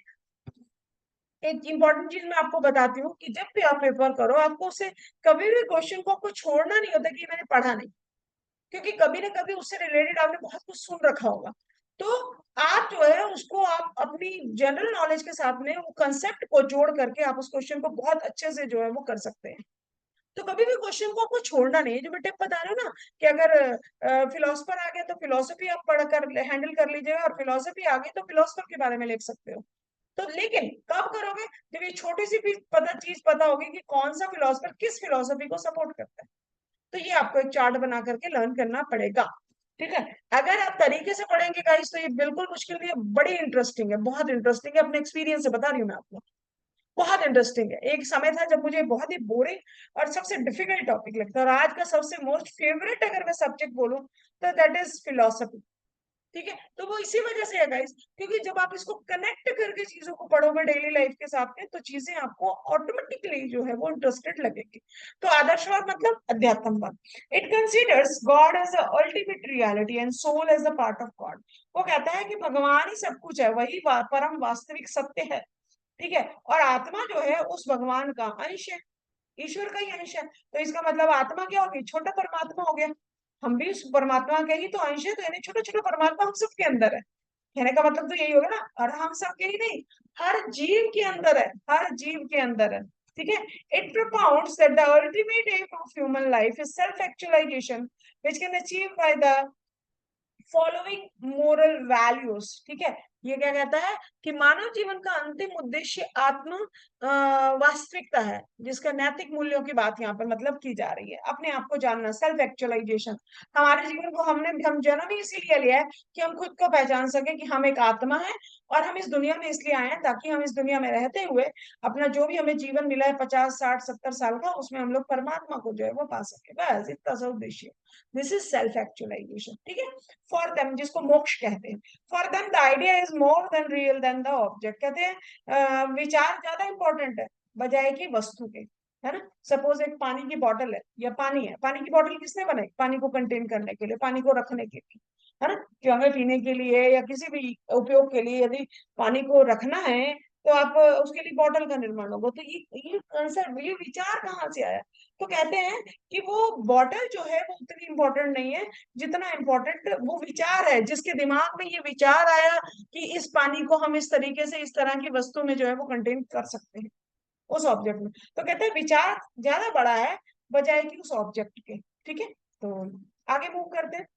एक इंपॉर्टेंट चीज मैं आपको बताती हूँ कि जब भी आप पेपर करो आपको उसे कभी भी क्वेश्चन को आपको छोड़ना नहीं होता कि मैंने पढ़ा नहीं, क्योंकि कभी ना कभी उससे रिलेटेड आपने बहुत कुछ सुन रखा होगा। तो आप जो है उसको आप अपनी जनरल नॉलेज के साथ में वो कंसेप्ट को जोड़ करके आप उस क्वेश्चन को बहुत अच्छे से जो है वो कर सकते हैं। तो कभी भी क्वेश्चन को आपको छोड़ना नहीं है। जो मैं टिप बता रही हूँ ना कि अगर फिलोसफर आ गया तो फिलोसफी आप पढ़ कर हैंडल कर लीजिएगा, और फिलोसफी आ गई तो फिलोसफर के बारे में लिख सकते हो। तो लेकिन कब करोगे, जब ये छोटी सी भी पता होगी कि कौन सा फिलोसफर किस फिलोसफी को सपोर्ट करता है। तो ये आपको एक चार्ट बना करके लर्न करना पड़ेगा, ठीक है। अगर आप तरीके से पढ़ेंगे गाइस तो ये बिल्कुल मुश्किल नहीं है, बड़ी इंटरेस्टिंग है, बहुत इंटरेस्टिंग है, अपने एक्सपीरियंस से बता रही हूँ मैं आपको। बहुत इंटरेस्टिंग है। एक समय था जब मुझे बहुत ही बोरिंग और सबसे डिफिकल्ट टॉपिक लगता है, और आज का सबसे मोस्ट फेवरेट अगर मैं सब्जेक्ट बोलूं तो दैट इज फिलोसफी, ठीक है। तो वो इसी वजह से है गाइस, क्योंकि जब आप इसको कनेक्ट करके चीजों को पढ़ोगे डेली लाइफ के साथ में तो चीजें आपको ऑटोमेटिकली जो है वो इंटरेस्टेड लगेगी। तो आदर्शवाद मतलब अध्यात्मवाद, it considers God as the ultimate reality and soul as the part of God. वो कहता है कि भगवान ही सब कुछ है, वही परम वास्तविक सत्य है, ठीक है। और आत्मा जो है उस भगवान का अंश है, ईश्वर का ही अंश है। तो इसका मतलब आत्मा क्या होगी, छोटा परमात्मा हो गया। हम भी उस परमात्मा के ही तो अंश है, तो यानी छोटे छोटे परमात्मा हम सबके अंदर है। कहने का मतलब तो यही होगा ना, और हम सबके ही नहीं, हर जीव के अंदर है, हर जीव के अंदर है, ठीक है। It propounds that the ultimate aim of human life is self actualization which can achieve by the following moral values, ठीक है। ये क्या कहता है कि मानव जीवन का अंतिम उद्देश्य आत्म वास्तविकता है, जिसका नैतिक मूल्यों की बात यहाँ पर मतलब की जा रही है, अपने आप को जानना, सेल्फ एक्चुअलाइजेशन। हमारे जीवन को हम जन्म ही इसीलिए लिया है कि हम खुद को पहचान सके कि हम एक आत्मा है, और हम इस दुनिया में इसलिए आए हैं ताकि हम इस दुनिया में रहते हुए अपना जो भी हमें जीवन मिला है 50 60 70 साल का, उसमें हम लोग परमात्मा को जो है वो पा सके, बस इतना सा उद्देश्य। दिस इज सेल्फ एक्चुअलाइजेशन, ठीक है। फॉर देम, जिसको मोक्ष कहते हैं, for them the idea is more than real than the object. कहते हैं विचार ज्यादा इंपॉर्टेंट है बजाय कि वस्तु के, है ना। सपोज एक पानी की बोतल है या पानी है, पानी की बोतल किसने बनाई, पानी को कंटेन करने के लिए, पानी को रखने के लिए, है ना। कि हमें पीने के लिए या किसी भी उपयोग के लिए यदि पानी को रखना है तो आप उसके लिए बोतल का निर्माण होगा। तो ये कंसेप्ट, ये विचार कहाँ से आया। तो कहते हैं कि वो बॉटल जो है वो उतनी इंपॉर्टेंट नहीं है जितना इम्पोर्टेंट वो विचार है, जिसके दिमाग में ये विचार आया कि इस पानी को हम इस तरीके से इस तरह की वस्तु में जो है वो कंटेन कर सकते हैं, उस ऑब्जेक्ट में। तो कहते हैं विचार ज्यादा बड़ा है बजाय कि उस ऑब्जेक्ट के, ठीक है। तो आगे मूव करते हैं।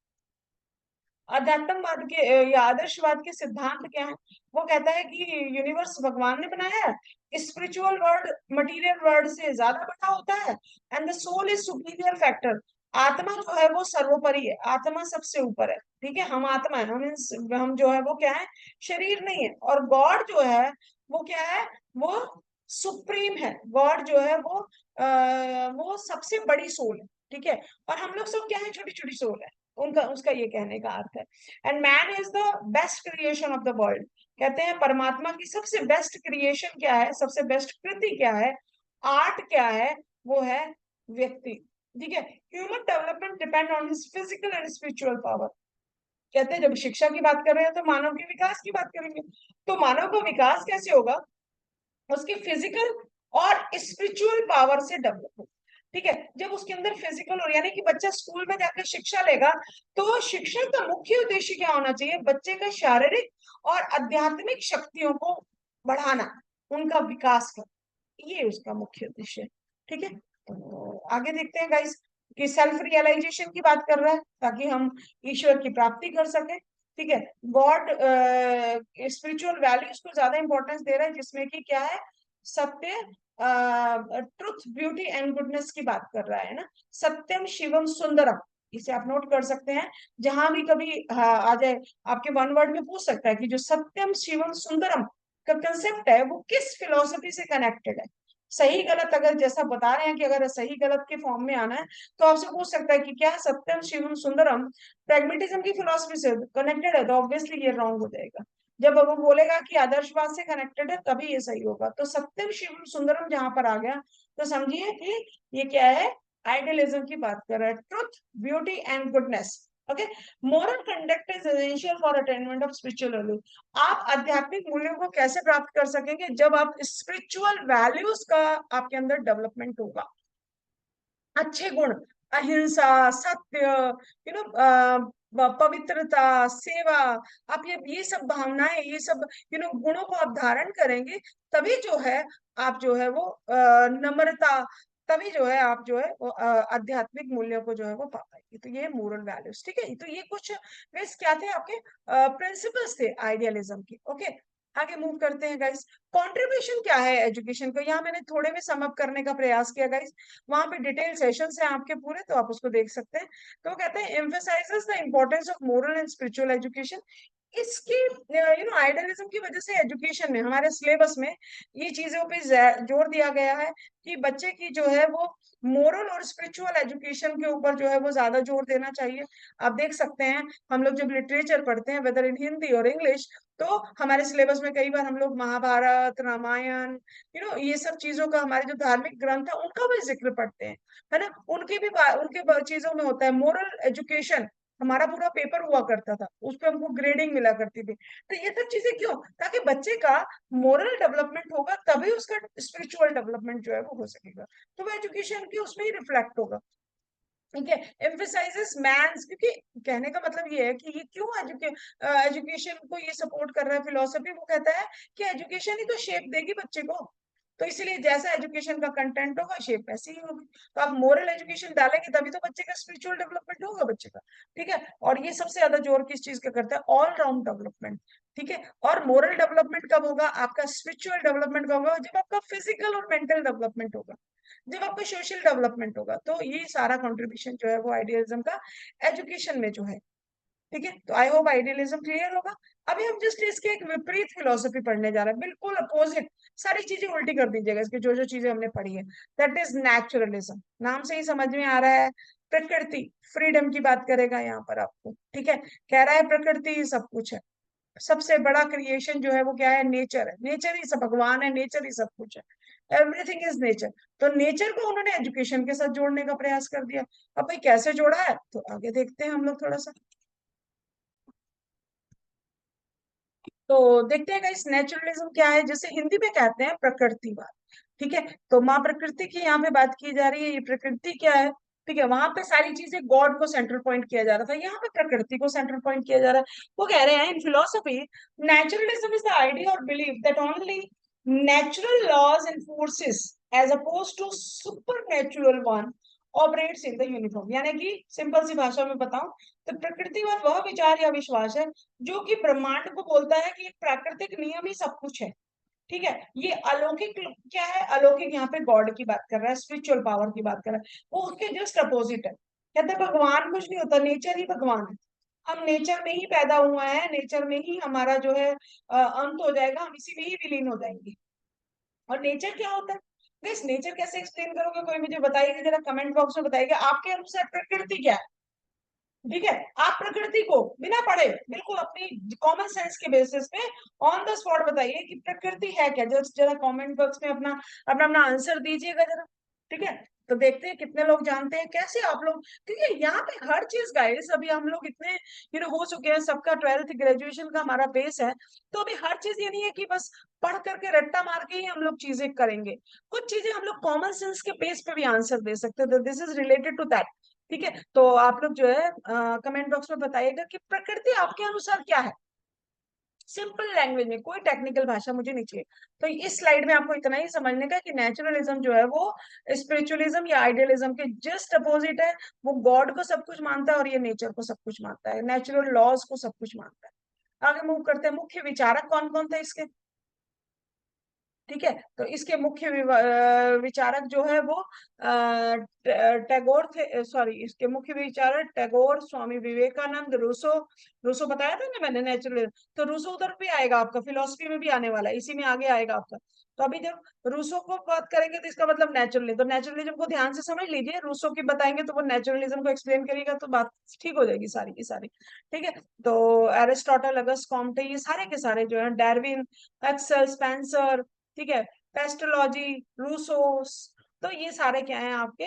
अध्यात्मवाद के या आदर्शवाद के सिद्धांत क्या है। वो कहता है कि यूनिवर्स भगवान ने बनाया है, स्पिरिचुअल वर्ल्ड मटेरियल वर्ल्ड से ज्यादा बड़ा होता है, and the soul is superior factor. आत्मा जो है वो सर्वोपरि है, आत्मा सबसे ऊपर है, ठीक है। हम आत्मा है, हम जो है वो क्या है, शरीर नहीं है। और गॉड जो है वो क्या है, वो सुप्रीम है। गॉड जो है वो सबसे बड़ी सोल है, ठीक है। और हम लोग सब क्या है, छोटी छोटी सोल है। उनका उसका ये कहने का अर्थ है। And man is the best creation of the world. कहते हैं परमात्मा की सबसे बेस्ट क्रिएशन क्या है, सबसे बेस्ट कृति क्या है, आर्ट क्या है, वो है व्यक्ति, ठीक है। Human development depend on his physical and spiritual power. कहते हैं जब शिक्षा की बात कर रहे हैं तो मानव के विकास की बात करेंगे। तो मानव का विकास कैसे होगा, उसकी फिजिकल और स्पिरिचुअल पावर से डेवलप हो, ठीक है। जब उसके अंदर फिजिकल, और यानी कि बच्चा स्कूल में जाकर शिक्षा लेगा, तो शिक्षा का मुख्य उद्देश्य क्या होना चाहिए, बच्चे का शारीरिक और आध्यात्मिक शक्तियों को बढ़ाना, उनका विकास करना, ये उसका मुख्य उद्देश्य है, ठीक है। तो आगे देखते हैं गाइस कि सेल्फ रियलाइजेशन की बात कर रहा है ताकि हम ईश्वर की प्राप्ति कर सके, ठीक है। गॉड स्पिरिचुअल वैल्यूज को ज्यादा इंपॉर्टेंस दे रहा है, जिसमें कि क्या है, सत्य, ट्रुथ, ब्यूटी एंड गुडनेस की बात कर रहा है ना। सत्यम शिवम सुंदरम, इसे आप नोट कर सकते हैं। जहां भी कभी आ जाए आपके वन वर्ड में पूछ सकता है कि जो सत्यम शिवम सुंदरम का कंसेप्ट है वो किस फिलोसफी से कनेक्टेड है। सही गलत अगर जैसा बता रहे हैं कि अगर सही गलत के फॉर्म में आना है तो आपसे पूछ सकता है कि क्या सत्यम शिवम सुंदरम प्रैग्मेटिज्म की फिलोसफी से कनेक्टेड है, तो ऑब्वियसली ये रॉन्ग हो जाएगा। जब वो बोलेगा कि आदर्शवाद से कनेक्टेड है तभी ये सही होगा। तो सत्यम शिवम सुंदरम जहां पर आ गया तो समझिए कि ये क्या है, आइडियलिज्म की बात कर रहा है, truth, beauty and goodness, okay. Moral conduct is essential for attainment of spiritual value. आप आध्यात्मिक मूल्यों को कैसे प्राप्त कर सकेंगे, जब आप स्पिरिचुअल वैल्यूज का आपके अंदर डेवलपमेंट होगा। अच्छे गुण, अहिंसा, सत्य, पवित्रता, सेवा, आप ये सब भावनाएं, ये सब गुणों को आप धारण करेंगे, तभी जो है आप जो है वो नम्रता, तभी जो है आप जो है वो आध्यात्मिक मूल्यों को जो है वो पा पाएंगे। तो ये मोरल वैल्यूज, ठीक है। तो ये कुछ मीन्स क्या थे आपके प्रिंसिपल्स थे आइडियलिज्म के, ओके। आगे मूव करते हैं गाइस। कंट्रीब्यूशन क्या है एजुकेशन को, यहाँ मैंने थोड़े में सम अप करने का प्रयास किया गाइस। वहां पे डिटेल सेशंस हैं आपके पूरे, तो आप उसको देख सकते हैं। तो वो कहते हैं emphasises the importance of moral and spiritual education. इसकी आइडियलिज्म की वजह से एजुकेशन में, हमारे सिलेबस में ये चीजों पे जोर दिया गया है कि बच्चे की जो है वो मोरल और स्पिरिचुअल एजुकेशन के ऊपर जो है वो ज्यादा जोर देना चाहिए। आप देख सकते हैं हम लोग जब लिटरेचर पढ़ते हैं वेदर इन हिंदी और इंग्लिश, तो हमारे सिलेबस में कई बार हम लोग महाभारत, रामायण, ये सब चीजों का, हमारे जो धार्मिक ग्रंथ है उनका भी जिक्र पढ़ते हैं, है ना। चीजों में होता है मोरल एजुकेशन। हमारा पूरा पेपर हुआ करता था, उस पर हमको ग्रेडिंग मिला करती थी। तो ये सब चीजें क्यों, ताकि बच्चे का मोरल डेवलपमेंट होगा तभी उसका स्पिरिचुअल डेवलपमेंट जो है वो हो सकेगा। तो वो एजुकेशन की उसमें ही रिफ्लेक्ट होगा, ठीक है। एम्फसाइजेस मैंस, क्योंकि कहने का मतलब ये है कि ये क्यों एजुकेशन को ये सपोर्ट कर रहा है फिलोसफी। वो कहता है कि एजुकेशन ही तो शेप देगी बच्चे को, तो इसलिए जैसा एजुकेशन का कंटेंट होगा शेप वैसी ही होगी। तो आप मोरल एजुकेशन डालेंगे तभी तो बच्चे का स्पिरिचुअल डेवलपमेंट होगा बच्चे का, ठीक है। और ये सबसे ज्यादा जोर किस चीज का करता है, ऑल राउंड डेवलपमेंट, ठीक है। और मोरल डेवलपमेंट कब होगा, आपका स्पिरिचुअल डेवलपमेंट कब होगा, जब आपका फिजिकल और मेंटल डेवलपमेंट होगा, जब आपका सोशल डेवलपमेंट होगा। तो ये सारा कंट्रीब्यूशन जो है वो आइडियलिज्म का एजुकेशन में जो है, ठीक है। तो आई होप आइडियलिज्म क्लियर होगा। अभी हम जस्ट इसके एक विपरीत फिलोसफी पढ़ने जा रहे हैं, बिल्कुल अपोजिट। सारी चीजें उल्टी कर दीजिएगा इसकी, जो जो चीजें हमने पढ़ी है। दैट इज नेचुरलिज्म, नाम से ही समझ में आ रहा है, प्रकृति, फ्रीडम की बात करेगा यहाँ पर आपको, ठीक है। कह रहा है प्रकृति ही सब कुछ है, सबसे बड़ा क्रिएशन जो है वो क्या है, नेचर है, नेचर ही सब भगवान है, नेचर ही सब कुछ है, एवरीथिंग इज नेचर। तो नेचर को उन्होंने एजुकेशन के साथ जोड़ने का प्रयास कर दिया। अब भाई कैसे जोड़ा है, तो आगे देखते हैं हम लोग थोड़ा सा। तो देखते हैं इस नेचुरलिज्म क्या है, जैसे हिंदी में कहते हैं प्रकृतिवाद, ठीक है। तो माँ प्रकृति की यहाँ पे बात की जा रही है, ये प्रकृति क्या है, ठीक है। वहां पे सारी चीजें गॉड को सेंट्रल पॉइंट किया जा रहा था, यहाँ पे प्रकृति को सेंट्रल पॉइंट किया जा रहा है। वो कह रहे हैं in philosophy naturalism is the idea और believe that only natural laws and forces as oppose to supernatural one operates in the uniform. यानी कि सिंपल सी भाषा में बताऊं तो प्रकृतिवाद वह विचार या विश्वास है जो कि ब्रह्मांड को बोलता है कि एक प्राकृतिक नियम ही सब कुछ है, ठीक है। ये अलौकिक क्या है, अलौकिक यहाँ पे गॉड की बात कर रहा है, स्पिरिचुअल पावर की बात कर रहा है। वो उसके जस्ट अपोजिट है, कहते हैं भगवान कुछ नहीं होता, नेचर ही भगवान है। हम नेचर में ही पैदा हुआ है, नेचर में ही हमारा जो है अंत हो जाएगा, हम इसी में ही विलीन हो जाएंगे। और नेचर क्या होता है गाइस, नेचर कैसे एक्सप्लेन करोगे, कोई मुझे बताइए जरा, कमेंट बॉक्स में बताइएगा आपके अनुसार प्रकृति क्या है। ठीक है, आप प्रकृति को बिना पढ़े बिल्कुल अपनी कॉमन सेंस के बेसिस पे ऑन द स्पॉट बताइए कि प्रकृति है क्या। जस्ट जरा कमेंट बॉक्स में अपना अपना अपना आंसर दीजिएगा जरा। ठीक है, तो देखते हैं कितने लोग जानते हैं, कैसे आप लोग, क्योंकि यहाँ पे हर चीज गाइस, अभी हम लोग इतने हो चुके हैं, सबका 12th ग्रेजुएशन का हमारा बेस है। तो अभी हर चीज ये नहीं है कि बस पढ़ करके रट्टा मार के ही हम लोग चीजें करेंगे। कुछ चीजें हम लोग कॉमन सेंस के बेस पे भी आंसर दे सकते हैं, this is related to that. ठीक है, तो आप लोग जो है कमेंट बॉक्स में बताइएगा कि प्रकृति आपके अनुसार क्या है, सिंपल लैंग्वेज में, कोई टेक्निकल भाषा मुझे नहीं चाहिए। तो इस स्लाइड में आपको इतना ही समझने का कि नेचुरलिज्म जो है वो स्पिरिचुअलिज्म या आइडियलिज्म के जस्ट अपोजिट है। वो गॉड को सब कुछ मानता है और ये नेचर को सब कुछ मानता है, नेचुरल लॉज को सब कुछ मानता है। आगे मूव करते हैं, मुख्य विचारक कौन कौन थे इसके। ठीक है, तो इसके मुख्य विचारक जो है वो टैगोर थे, सॉरी, इसके मुख्य विचारक टैगोर, स्वामी विवेकानंद, रूसो। रूसो बताया था ना मैंने, नेचुरल। तो रूसो उधर भी आएगा आपका, फिलोसफी में भी आने वाला है, इसी में आगे आएगा आपका। तो अभी जब रूसो को बात करेंगे तो इसका मतलब नेचुरलिज्म, तो नेचुरलिज्म को ध्यान से समझ लीजिए, रूसो की बताएंगे तो वो नेचुरलिज्म को एक्सप्लेन करेगा, तो बात ठीक हो जाएगी सारी की सारी। ठीक है, तो एरिस्टोटल, अगस्ट कॉम्टे, ये सारे के सारे जो है, डार्विन, एक्सेल, स्पेंसर, ठीक है, पेस्टोलॉजी, रूसोस, तो ये सारे क्या हैं आपके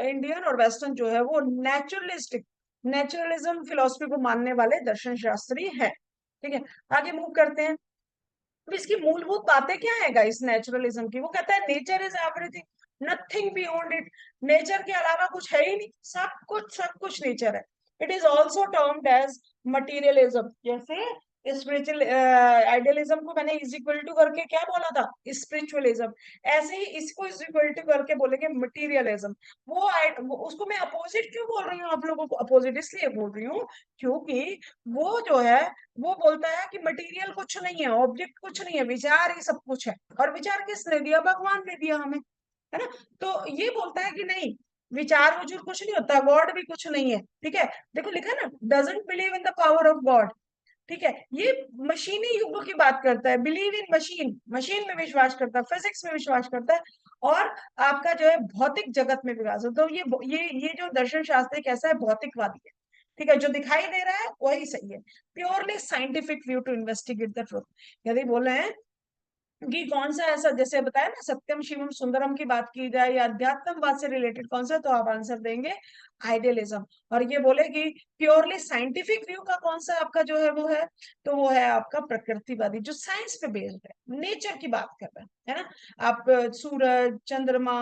इंडियन और वेस्टर्न जो है वो नेचुरलिस्टिक, नेचुरलिज्म फिलोसफी को मानने वाले दर्शन शास्त्री है। ठीक है, आगे मूव करते हैं। अब इसकी मूलभूत बातें क्या है गाइस नेचुरलिज्म की, वो कहता है nature is everything, nothing beyond it. Nature के अलावा कुछ है ही नहीं, सब कुछ नेचर है। It is also termed as materialism. जैसे स्पिरिचुअल आइडियलिज्म को मैंने इज इक्वल टू करके क्या बोला था, स्पिरिचुअलिज्म, ऐसे ही इसको इज इक्वल टू करके बोलेंगे मटीरियलिज्म। वो उसको मैं अपोजिट क्यों बोल रही हूँ, आप लोगों को अपोजिट इसलिए बोल रही हूँ क्योंकि वो जो है वो बोलता है कि मटेरियल कुछ नहीं है, ऑब्जेक्ट कुछ नहीं है, विचार ही सब कुछ है। और विचार किसने दिया, भगवान ने दिया हमें, है ना। तो ये बोलता है कि नहीं, विचार वजूर कुछ नहीं होता, गॉड भी कुछ नहीं है। ठीक है, देखो लिखा है ना, doesn't believe in the power of God. ठीक है, ये मशीनी युग की बात करता है, बिलीव इन मशीन, मशीन में विश्वास करता है, फिजिक्स में विश्वास करता है, और आपका जो है भौतिक जगत में विश्वास है। तो ये जो दर्शन शास्त्र कैसा है, भौतिकवादी है। ठीक है, जो दिखाई दे रहा है वही सही है, purely scientific view to investigate the truth. यदि बोल रहे हैं कि कौन सा ऐसा, जैसे बताया ना सत्यम शिवम सुंदरम की बात की जाए या अध्यात्मवाद से रिलेटेड कौन सा, तो आप आंसर देंगे आइडियलिज्म। और ये बोले कि प्योरली साइंटिफिक व्यू का कौन सा आपका जो है वो है, तो वो है आपका प्रकृतिवादी, जो साइंस पे बेस्ड है, नेचर की बात कर रहे हैं, है ना। आप सूरज, चंद्रमा,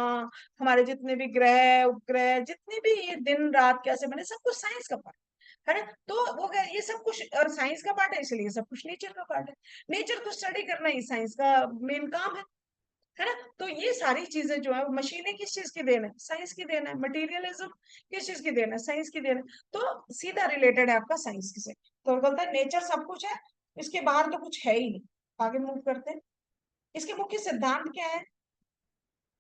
हमारे जितने भी ग्रह उपग्रह, जितने भी ये दिन रात कैसे बने, सब कुछ साइंस का पार्ट है ना। तो वो ये सब कुछ साइंस का पार्ट है, इसलिए सब कुछ नेचर का पार्ट है। नेचर को स्टडी करना ही साइंस का मेन काम है ना। तो ये सारी चीजें जो है, मशीनें किस चीज की देन है, साइंस की देन है। मटेरियलिज्म किस चीज की देन है, साइंस की देन है। तो सीधा रिलेटेड है आपका साइंस से। तो बोलता है नेचर सब कुछ है, इसके बाहर तो कुछ है ही नहीं। आगे मूव करते हैं, इसके मुख्य सिद्धांत क्या है।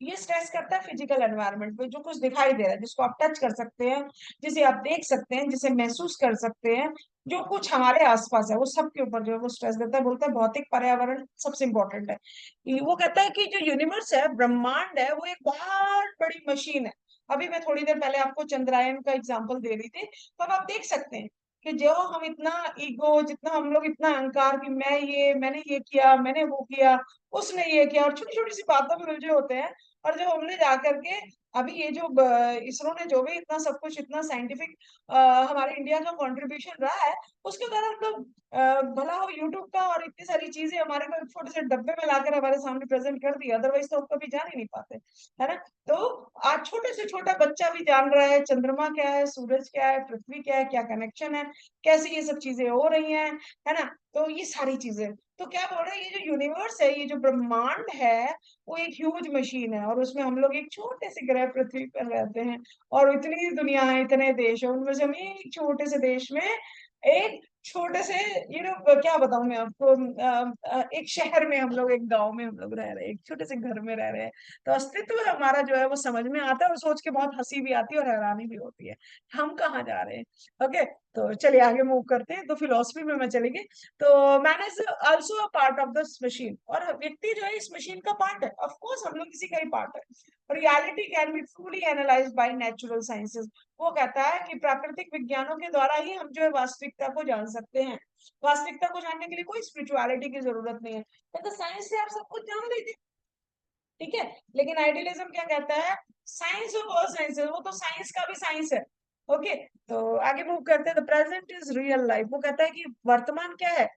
ये स्ट्रेस करता है फिजिकल एनवायरनमेंट पे, जो कुछ दिखाई दे रहा है, जिसको आप टच कर सकते हैं, जिसे आप देख सकते हैं, जिसे महसूस कर सकते हैं, जो कुछ हमारे आसपास है, वो सब के ऊपर जो है वो स्ट्रेस देता है। बोलता है भौतिक पर्यावरण सबसे इंपॉर्टेंट है। वो कहता है कि जो यूनिवर्स है, ब्रह्मांड है, वो एक बहुत बड़ी मशीन है। अभी मैं थोड़ी देर पहले आपको चंद्रायन का एग्जाम्पल दे रही थी, तो अब आप देख सकते हैं कि जो हम इतना ईगो, जितना हम लोग इतना अहंकार कि मैंने ये किया, मैंने वो किया, उसने ये किया, और छोटी छोटी सी बातों में उलझे होते हैं। और जब हमने जा करके अभी ये जो इसरो ने जो भी इतना सब कुछ, इतना साइंटिफिक हमारे इंडिया का कंट्रीब्यूशन रहा है, उसके द्वारा हम लोग भला हो यूट्यूब का और इतनी सारी चीजें हमारे को एक छोटे से डब्बे में लाकर हमारे सामने प्रेजेंट कर दिया, अदरवाइज तो हम कभी जान ही नहीं पाते, है ना। तो आज छोटे से छोटा बच्चा भी जान रहा है चंद्रमा क्या है, सूरज क्या है, पृथ्वी क्या है, क्या कनेक्शन है, कैसे ये सब चीजें हो रही हैं, है ना। तो ये सारी चीजें, तो क्या बोल रहे हैं, ये जो यूनिवर्स है, ये जो ब्रह्मांड है, वो एक ह्यूज मशीन है, और उसमें हम लोग एक छोटे से ग्रह पृथ्वी पर रहते हैं। और इतनी दुनिया है, इतने देश है, उनमें से हम एक छोटे से देश में, एक छोटे से, क्या बताऊं मैं आपको, एक शहर में हम लोग, एक गांव में हम लोग रह रहे हैं, एक छोटे से घर में रह रहे हैं। तो अस्तित्व हमारा जो है वो समझ में आता है, और सोच के बहुत हंसी भी आती है और हैरानी भी होती है, हम कहाँ जा रहे हैं। ओके, तो चलिए आगे मूव करते हैं। तो फिलोसफी में मैं चलेंगे। तो man is also a part of this machine, और व्यक्ति जो है इस मशीन का पार्ट है। ऑफ कोर्स हम लोग किसी का ही पार्ट है। Reality can be truly analysed by natural sciences. वो कहता है कि प्राकृतिक विज्ञानों के द्वारा ही हम जो है वास्तविकता को जान सकते हैं। वास्तविकता को जानने के लिए कोई स्पिरिचुअलिटी की जरूरत नहीं है। तो साइंस से आप सब कुछ जान लीजिए, ठीक है। लेकिन आइडियलिज्म क्या कहता है? साइंस ऑफ ऑल साइंसेस, वो तो साइंस का भी साइंस है। ओके, तो आगे मूव करते हैं। The present is real life. वो कहता है कि वर्तमान क्या है?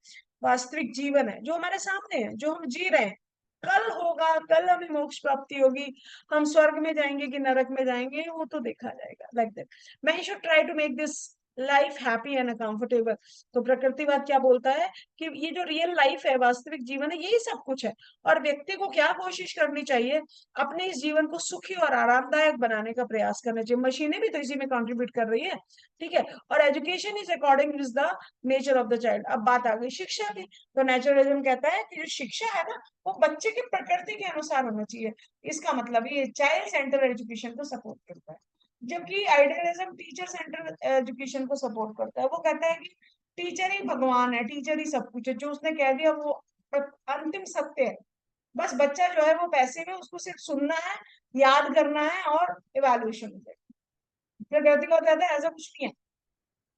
वास्तविक जीवन है, जो हमारे सामने है, जो हम जी रहे हैं। कल होगा, कल हमें मोक्ष प्राप्ति होगी, हम स्वर्ग में जाएंगे कि नरक में जाएंगे, वो तो देखा जाएगा। लाइक दैट मैं should try to make this life happy and comfortable. तो प्रकृतिवाद क्या बोलता है कि ये जो रियल लाइफ है, वास्तविक जीवन है, यही सब कुछ है। और व्यक्ति को क्या कोशिश करनी चाहिए? अपने इस जीवन को सुखी और आरामदायक बनाने का प्रयास करना चाहिए। मशीनें भी तो इसी में कंट्रीब्यूट कर रही है, ठीक है। और education is according with the nature of the child. अब बात आ गई शिक्षा की। तो नेचुरलिज्म कहता है कि जो शिक्षा है ना, वो बच्चे की प्रकृति के अनुसार होना चाहिए। इसका मतलब ये चाइल्ड सेंटर एजुकेशन को सपोर्ट करता है, जबकि आइडियलिज्म टीचर सेंटर एजुकेशन को सपोर्ट करता है। वो कहता है कि टीचर ही भगवान है, टीचर ही सब कुछ है, जो उसने कह दिया वो अंतिम सत्य है। बस बच्चा जो है वो पैसे में, उसको सिर्फ सुनना है, याद करना है और इवैल्यूएशन है। प्रकृति को कहता है ऐसा कुछ नहीं है।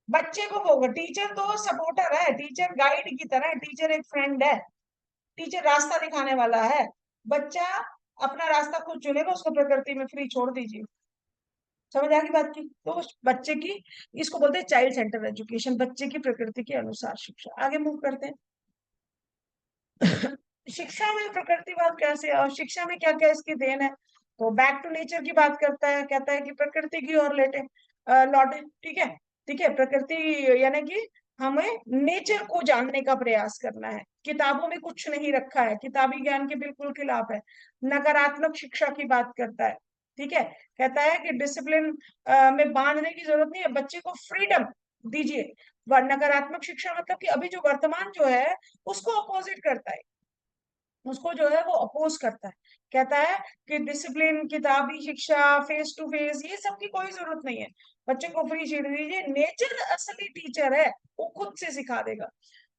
बच्चे को होगा, टीचर तो सपोर्टर है, टीचर गाइड की तरह है, टीचर एक फ्रेंड है, टीचर रास्ता दिखाने वाला है। बच्चा अपना रास्ता खुद चुनेगा, उसको प्रकृति में फ्री छोड़ दीजिए। समझ आ गई बात की? तो उस बच्चे की, इसको बोलते हैं चाइल्ड सेंटर एजुकेशन, बच्चे की प्रकृति के अनुसार शिक्षा। आगे मूव करते हैं। शिक्षा में प्रकृतिवाद कैसे, और शिक्षा में क्या क्या इसकी देन है? तो बैक टू नेचर की बात करता है, कहता है कि प्रकृति की ओर लेटे लौटे, ठीक है। ठीक है, प्रकृति यानी कि हमें नेचर को जानने का प्रयास करना है। किताबों में कुछ नहीं रखा है, किताबी ज्ञान के बिल्कुल खिलाफ है। नकारात्मक शिक्षा की बात करता है, ठीक है। कहता है कि डिसिप्लिन में बांधने की जरूरत नहीं है, बच्चे को फ्रीडम दीजिए। नकारात्मक शिक्षा मतलब कि अभी जो वर्तमान जो है, उसको अपोजिट करता है, उसको जो है वो अपोज करता है। कहता है कि डिसिप्लिन, किताबी शिक्षा, फेस टू फेस, ये सब की कोई जरूरत नहीं है। बच्चे को फ्री छीड़ दीजिए, नेचर असली टीचर है, वो खुद से सिखा देगा।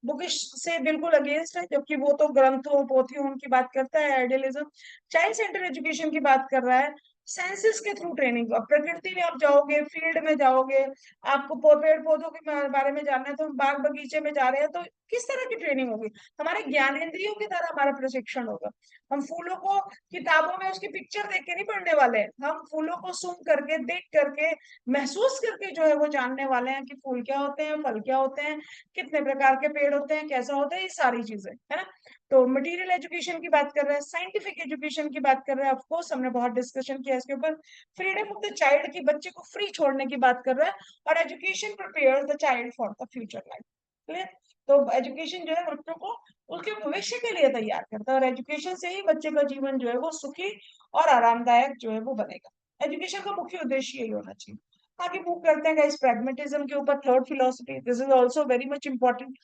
बुकिश से बिल्कुल अगेंस्ट है, जबकि वो तो ग्रंथों पोथियों उनकी बात करता है। आइडियलिज्म चाइल्ड सेंटर एजुकेशन की बात कर रहा है, सेंसेस के थ्रू ट्रेनिंग। अब प्रकृति में आप जाओगे, फील्ड में जाओगे, आपको पेड़ पौधों के बारे में जानना है, तो हम बाग बगीचे में जा रहे हैं, तो किस तरह की ट्रेनिंग होगी? हमारे ज्ञानेंद्रियों की तरह हमारा प्रशिक्षण होगा। हम फूलों को किताबों में उसकी पिक्चर देख के नहीं पढ़ने वाले हैं, हम फूलों को सूंघ करके, देख करके, महसूस करके जो है वो जानने वाले हैं कि फूल क्या होते हैं, फल क्या होते हैं, कितने प्रकार के पेड़ होते हैं, कैसा होता है, ये सारी चीजें है ना। तो मटेरियल एजुकेशन की बात कर रहे हैं, साइंटिफिक एजुकेशन की बात कर रहे हैं। ऑफकोर्स हमने बहुत डिस्कशन किया इसके ऊपर। फ्रीडम ऑफ द चाइल्ड की, बच्चे को फ्री छोड़ने की बात कर रहा है। और education prepare the child for the future life. Clear? तो एजुकेशन जो है बच्चों को उसके भविष्य के लिए तैयार करता है, और एजुकेशन से ही बच्चे का जीवन जो है वो सुखी और आरामदायक जो है वो बनेगा। एजुकेशन का मुख्य उद्देश्य यही होना चाहिए। आगे मूव करते हैं गाइस प्रैग्मेटिज्म के ऊपर, third philosophy. This is also very much important.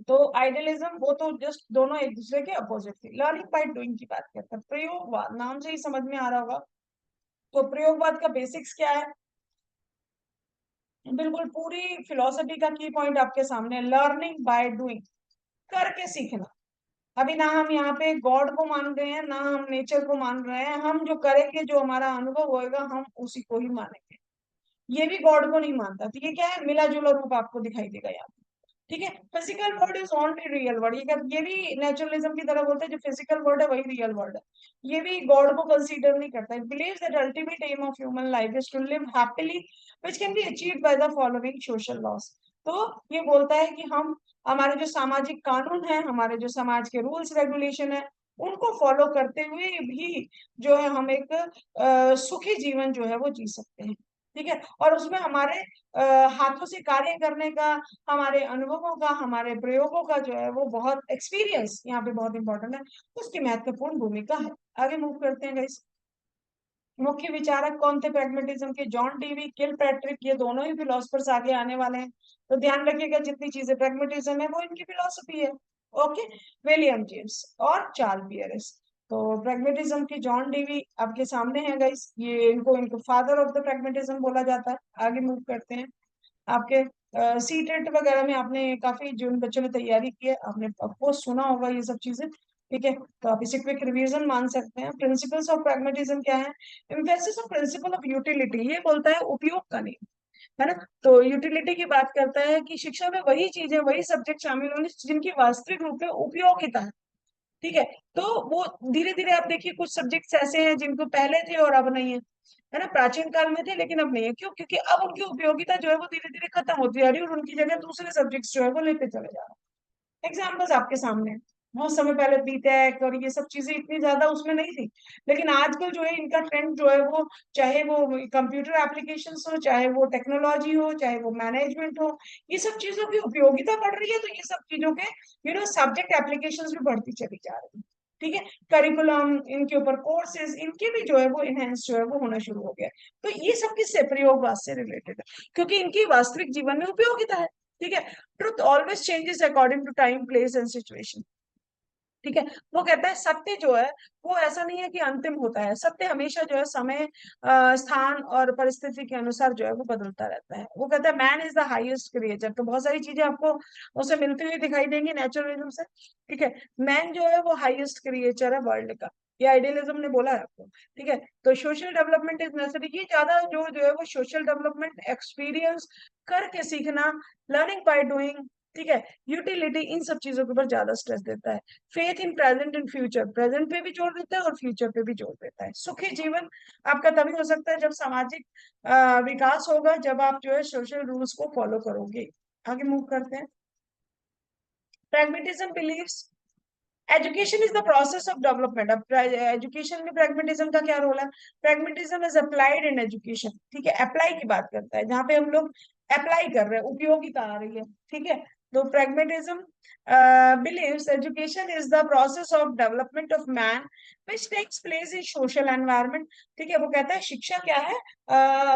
तो आइडियलिज्म, वो तो जस्ट दोनों एक दूसरे के अपोजिट थे। लर्निंग बाय डूइंग की बात करते हैं। प्रयोगवाद, नाम से ही समझ में आ रहा होगा। तो प्रयोगवाद का बेसिक्स क्या है? बिल्कुल पूरी फिलोसफी का की पॉइंट आपके सामने, लर्निंग बाय डूइंग, करके सीखना। अभी ना हम यहाँ पे गॉड को मान रहे हैं, ना हम नेचर को मान रहे हैं, हम जो करेंगे, जो हमारा अनुभव होएगा, हम उसी को ही मानेंगे। ये भी गॉड को नहीं मानता, तो ये क्या है, मिला जुला रूप आपको दिखाई देगा यहाँ पे। ठीक है, physical world is only real world, ये भी नेचुरलिज्म की तरह बोलते हैं, जो फिजिकल वर्ल्ड है वही रियल वर्ल्ड है। ये भी गॉड को कंसीडर नहीं करता है। Believe that ultimate aim of human life is to live happily, which can be achieved by the following social laws. तो ये बोलता है कि हम, हमारे जो सामाजिक कानून है, हमारे जो समाज के रूल्स रेगुलेशन है, उनको फॉलो करते हुए भी जो है हम एक सुखी जीवन जो है वो जी सकते हैं। ठीक है, और उसमें हमारे हाथों से कार्य करने का, हमारे अनुभवों का, हमारे प्रयोगों का जो है वो बहुत एक्सपीरियंस यहाँ पे बहुत इंपॉर्टेंट है, उसकी महत्वपूर्ण भूमिका है। आगे मूव करते हैं गाइस। मुख्य विचारक कौन थे प्रैग्मेटिज्म के? जॉन डीवी, किल पैट्रिक, ये दोनों ही फिलोसफर्स आगे आने वाले हैं। तो ध्यान रखिएगा, जितनी चीजें प्रैग्मेटिज्म है वो इनकी फिलोसफी है। ओके, विलियम जेम्स और चार्ल्स पियरेस। तो प्रैग्मेटिज्म की जॉन डीवी आपके सामने है गाइस, ये इनको इनको फादर ऑफ द प्रैग्मेटिज्म बोला जाता है। आगे मूव करते हैं आपके सी टेट वगैरह में आपने काफी, जिन बच्चों ने तैयारी की है आपने ऑफकोर्स सुना होगा ये सब चीजें। ठीक है, तो आप इसे क्विक रिवीजन मान सकते हैं। प्रिंसिपल्स ऑफ प्रैग्मेटिज्म क्या है? Emphasis of principle of utility, ये बोलता है उपयोग का नहीं, है ना। तो यूटिलिटी की बात करता है कि शिक्षा में वही चीजें, वही सब्जेक्ट शामिल होने जिनकी वास्तविक रूप में उपयोगिता है। ठीक है, तो वो धीरे धीरे आप देखिए कुछ सब्जेक्ट्स ऐसे हैं जिनको पहले थे और अब नहीं है, है ना। प्राचीन काल में थे लेकिन अब नहीं है, क्यों? क्योंकि अब उनकी उपयोगिता जो है वो धीरे धीरे खत्म होती जा रही है और उनकी जगह दूसरे सब्जेक्ट्स जो है वो लेते चले जा रहे हैं। एग्जाम्पल्स आपके सामने हैं। बहुत समय पहले बीटेक और ये सब चीजें इतनी ज्यादा उसमें नहीं थी, लेकिन आजकल जो है इनका ट्रेंड जो है वो, चाहे वो कंप्यूटर एप्लीकेशंस हो, चाहे वो टेक्नोलॉजी हो, चाहे वो मैनेजमेंट हो, ये सब चीजों की उपयोगिता बढ़ रही है, तो ये सब चीजों के सब्जेक्ट एप्लीकेशंस भी बढ़ती चली जा रही है। ठीक है, करिकुलम, इनके ऊपर कोर्सेज, इनके भी जो है वो इनहेंस जो है वो होना शुरू हो गया। तो ये सब किससे? प्रयोगवाद से रिलेटेड है, क्योंकि इनकी वास्तविक जीवन में उपयोगिता है। ठीक है, truth always changes according to time, place and situation. ठीक है, वो कहता है सत्य जो है वो ऐसा नहीं है कि अंतिम होता है, सत्य हमेशा जो है समय, स्थान और परिस्थिति के अनुसार जो है वो बदलता रहता है। वो कहता है man is the highest creature, तो बहुत सारी चीजें आपको उसे मिलती हुई दिखाई देंगी नेचुरलिज्म से। ठीक है, मैन जो है वो हाईएस्ट क्रिएचर है वर्ल्ड का, ये आइडियलिज्म ने बोला है आपको। ठीक है, तो सोशल डेवलपमेंट इज नेसेसरी, ये ज्यादा जो है वो सोशल डेवलपमेंट, एक्सपीरियंस करके सीखना, लर्निंग बाय डूइंग। ठीक है, यूटिलिटी, इन सब चीजों के ऊपर ज्यादा स्ट्रेस देता है। Faith in present and future, present पे भी जोर देता है और फ्यूचर पे भी जोर देता है। सुखी जीवन आपका तभी हो सकता है जब सामाजिक विकास होगा, जब आप जो है सोशल रूल्स को फॉलो करोगे। आगे मूव करते हैं। Pragmatism believes education is the process of development. अब एजुकेशन में प्रैग्मेटिज्म का क्या रोल है? Pragmatism is applied in education. ठीक है, अप्लाई की बात करता है, जहां पे हम लोग अप्लाई कर रहे हैं, उपयोगिता आ रही है। ठीक है, तो pragmatism believes education is the process of development of man which takes place in social environment। ठीक है, वो कहता है शिक्षा क्या है?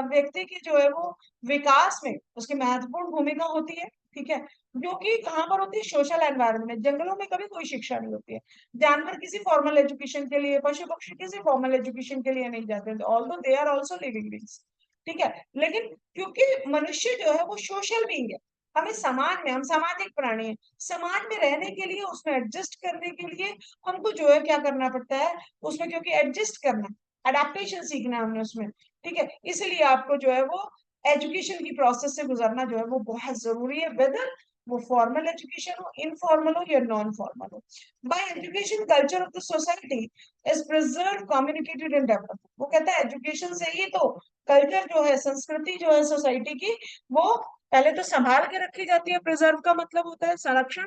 व्यक्ति की जो है वो विकास में उसकी महत्वपूर्ण भूमिका होती है। ठीक है, जो कि कहाँ पर होती है? सोशल एनवायरनमेंट में। जंगलों में कभी कोई शिक्षा नहीं होती है, जानवर किसी फॉर्मल एजुकेशन के लिए, पशु पक्षी किसी फॉर्मल एजुकेशन के लिए नहीं जाते, although they are also living beings. ठीक है, लेकिन क्योंकि मनुष्य जो है वो सोशल बीइंग है, हमें समाज में, हम सामाजिक प्राणी हैं, समाज में रहने के लिए, उसमें एडजस्ट करने के लिए हमको जो है क्या करना पड़ता है उसमें, क्योंकि एडजस्ट करना, अडेप्टेशन सीखना है हमने उसमें। ठीक है, इसलिए आपको जो है वो एजुकेशन की प्रोसेस से गुजरना जो है वो बहुत जरूरी है, वेदर वो फॉर्मल एजुकेशन हो, इनफॉर्मल हो या नॉन फॉर्मल हो। Bye education culture of the society is preserve, communicated and develop. वो कहता है एजुकेशन से ही तो कल्चर जो है, संस्कृति जो है सोसाइटी की, वो पहले तो संभाल के रखी जाती है, प्रिजर्व का मतलब होता है संरक्षण,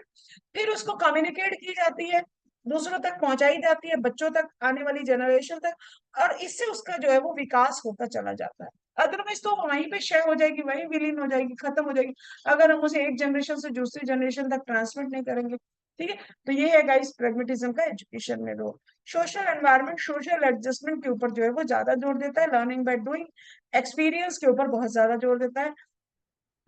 फिर उसको कम्युनिकेट की जाती है, दूसरों तक पहुंचाई जाती है, बच्चों तक, आने वाली जनरेशन तक, और इससे उसका जो है वो विकास होता चला जाता है। अदरवाइज तो वहीं पे क्षय हो जाएगी, वहीं विलीन हो जाएगी, खत्म हो जाएगी, अगर हम उसे एक जनरेशन से दूसरी जनरेशन तक ट्रांसमिट नहीं करेंगे। ठीक है, तो ये है गाइस प्रैग्मेटिज्म का एजुकेशन में role. Social environment, social adjustment के ऊपर जो है वो ज्यादा जोर देता है, लर्निंग बाय डूइंग, एक्सपीरियंस के ऊपर बहुत ज्यादा जोर देता है।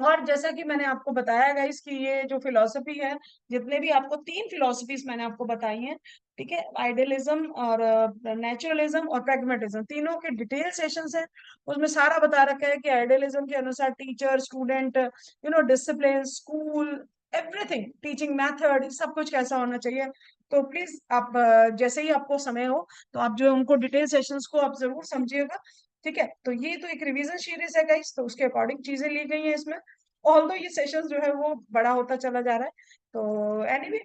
और जैसा कि मैंने आपको बताया गाइस कि ये जो फिलॉसफी है, जितने भी आपको तीन फिलॉसफीज मैंने आपको बताई हैं, ठीक है, आइडियलिज्म और नेचुरलिज्म और प्रैग्मेटिज्म, तीनों के डिटेल सेशंस हैं। उसमें सारा बता रखा है कि आइडियलिज्म के अनुसार teacher, student, discipline, school, everything, teaching method, सब कुछ कैसा होना चाहिए। तो प्लीज आप जैसे ही आपको समय हो तो आप जो है उनको डिटेल सेशंस को आप जरूर समझिएगा। ठीक है, तो ये तो एक रिवीजन सीरीज है गाइस, तो उसके अकॉर्डिंग चीजें ली गई हैं इसमें। ऑल्दो ये सेशन जो है वो बड़ा होता चला जा रहा है, तो एनीवे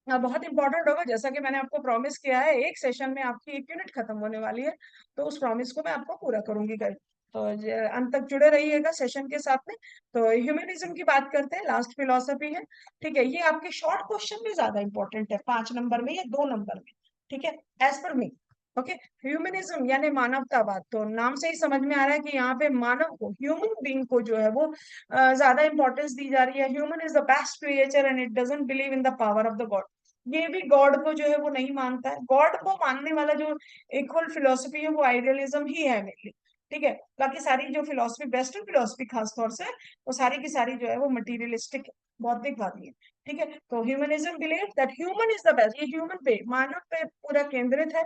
बहुत इंपॉर्टेंट होगा, जैसा कि मैंने आपको प्रॉमिस किया है, एक सेशन में आपकी एक यूनिट खत्म होने वाली है, तो उस प्रॉमिस को मैं आपको पूरा करूंगी गाइस। तो अंत तक जुड़े रहिएगा सेशन के साथ में। तो ह्यूमनिज्म की बात करते हैं, लास्ट फिलोसफी है। ठीक है, ये आपके शॉर्ट क्वेश्चन में ज्यादा इंपॉर्टेंट है, 5 नंबर में या 2 नंबर में। ठीक है, एज पर मी। ओके, ह्यूमनिज्म यानी मानवतावाद, तो नाम से ही समझ में आ रहा है कि यहाँ पे मानव को, ह्यूमन बीइंग को जो है वो ज्यादा इंपॉर्टेंस दी जा रही है। Human is the best creature and it doesn't believe in the power of the God. ये भी गॉड को जो है वो नहीं मानता है, गॉड को मानने वाला जो इक्वल फिलोसफी है वो आइडियलिज्म ही है मेनली। ठीक है, बाकी सारी जो फिलोसफी, वेस्टर्न फिलोसफी खासतौर से, वो सारी की सारी जो है वो मटीरियलिस्टिक, बौद्धिकवादी है। ठीक है, तो humanism believe that human is the best, ये ह्यूमन पे, मानव पे पूरा केंद्रित है,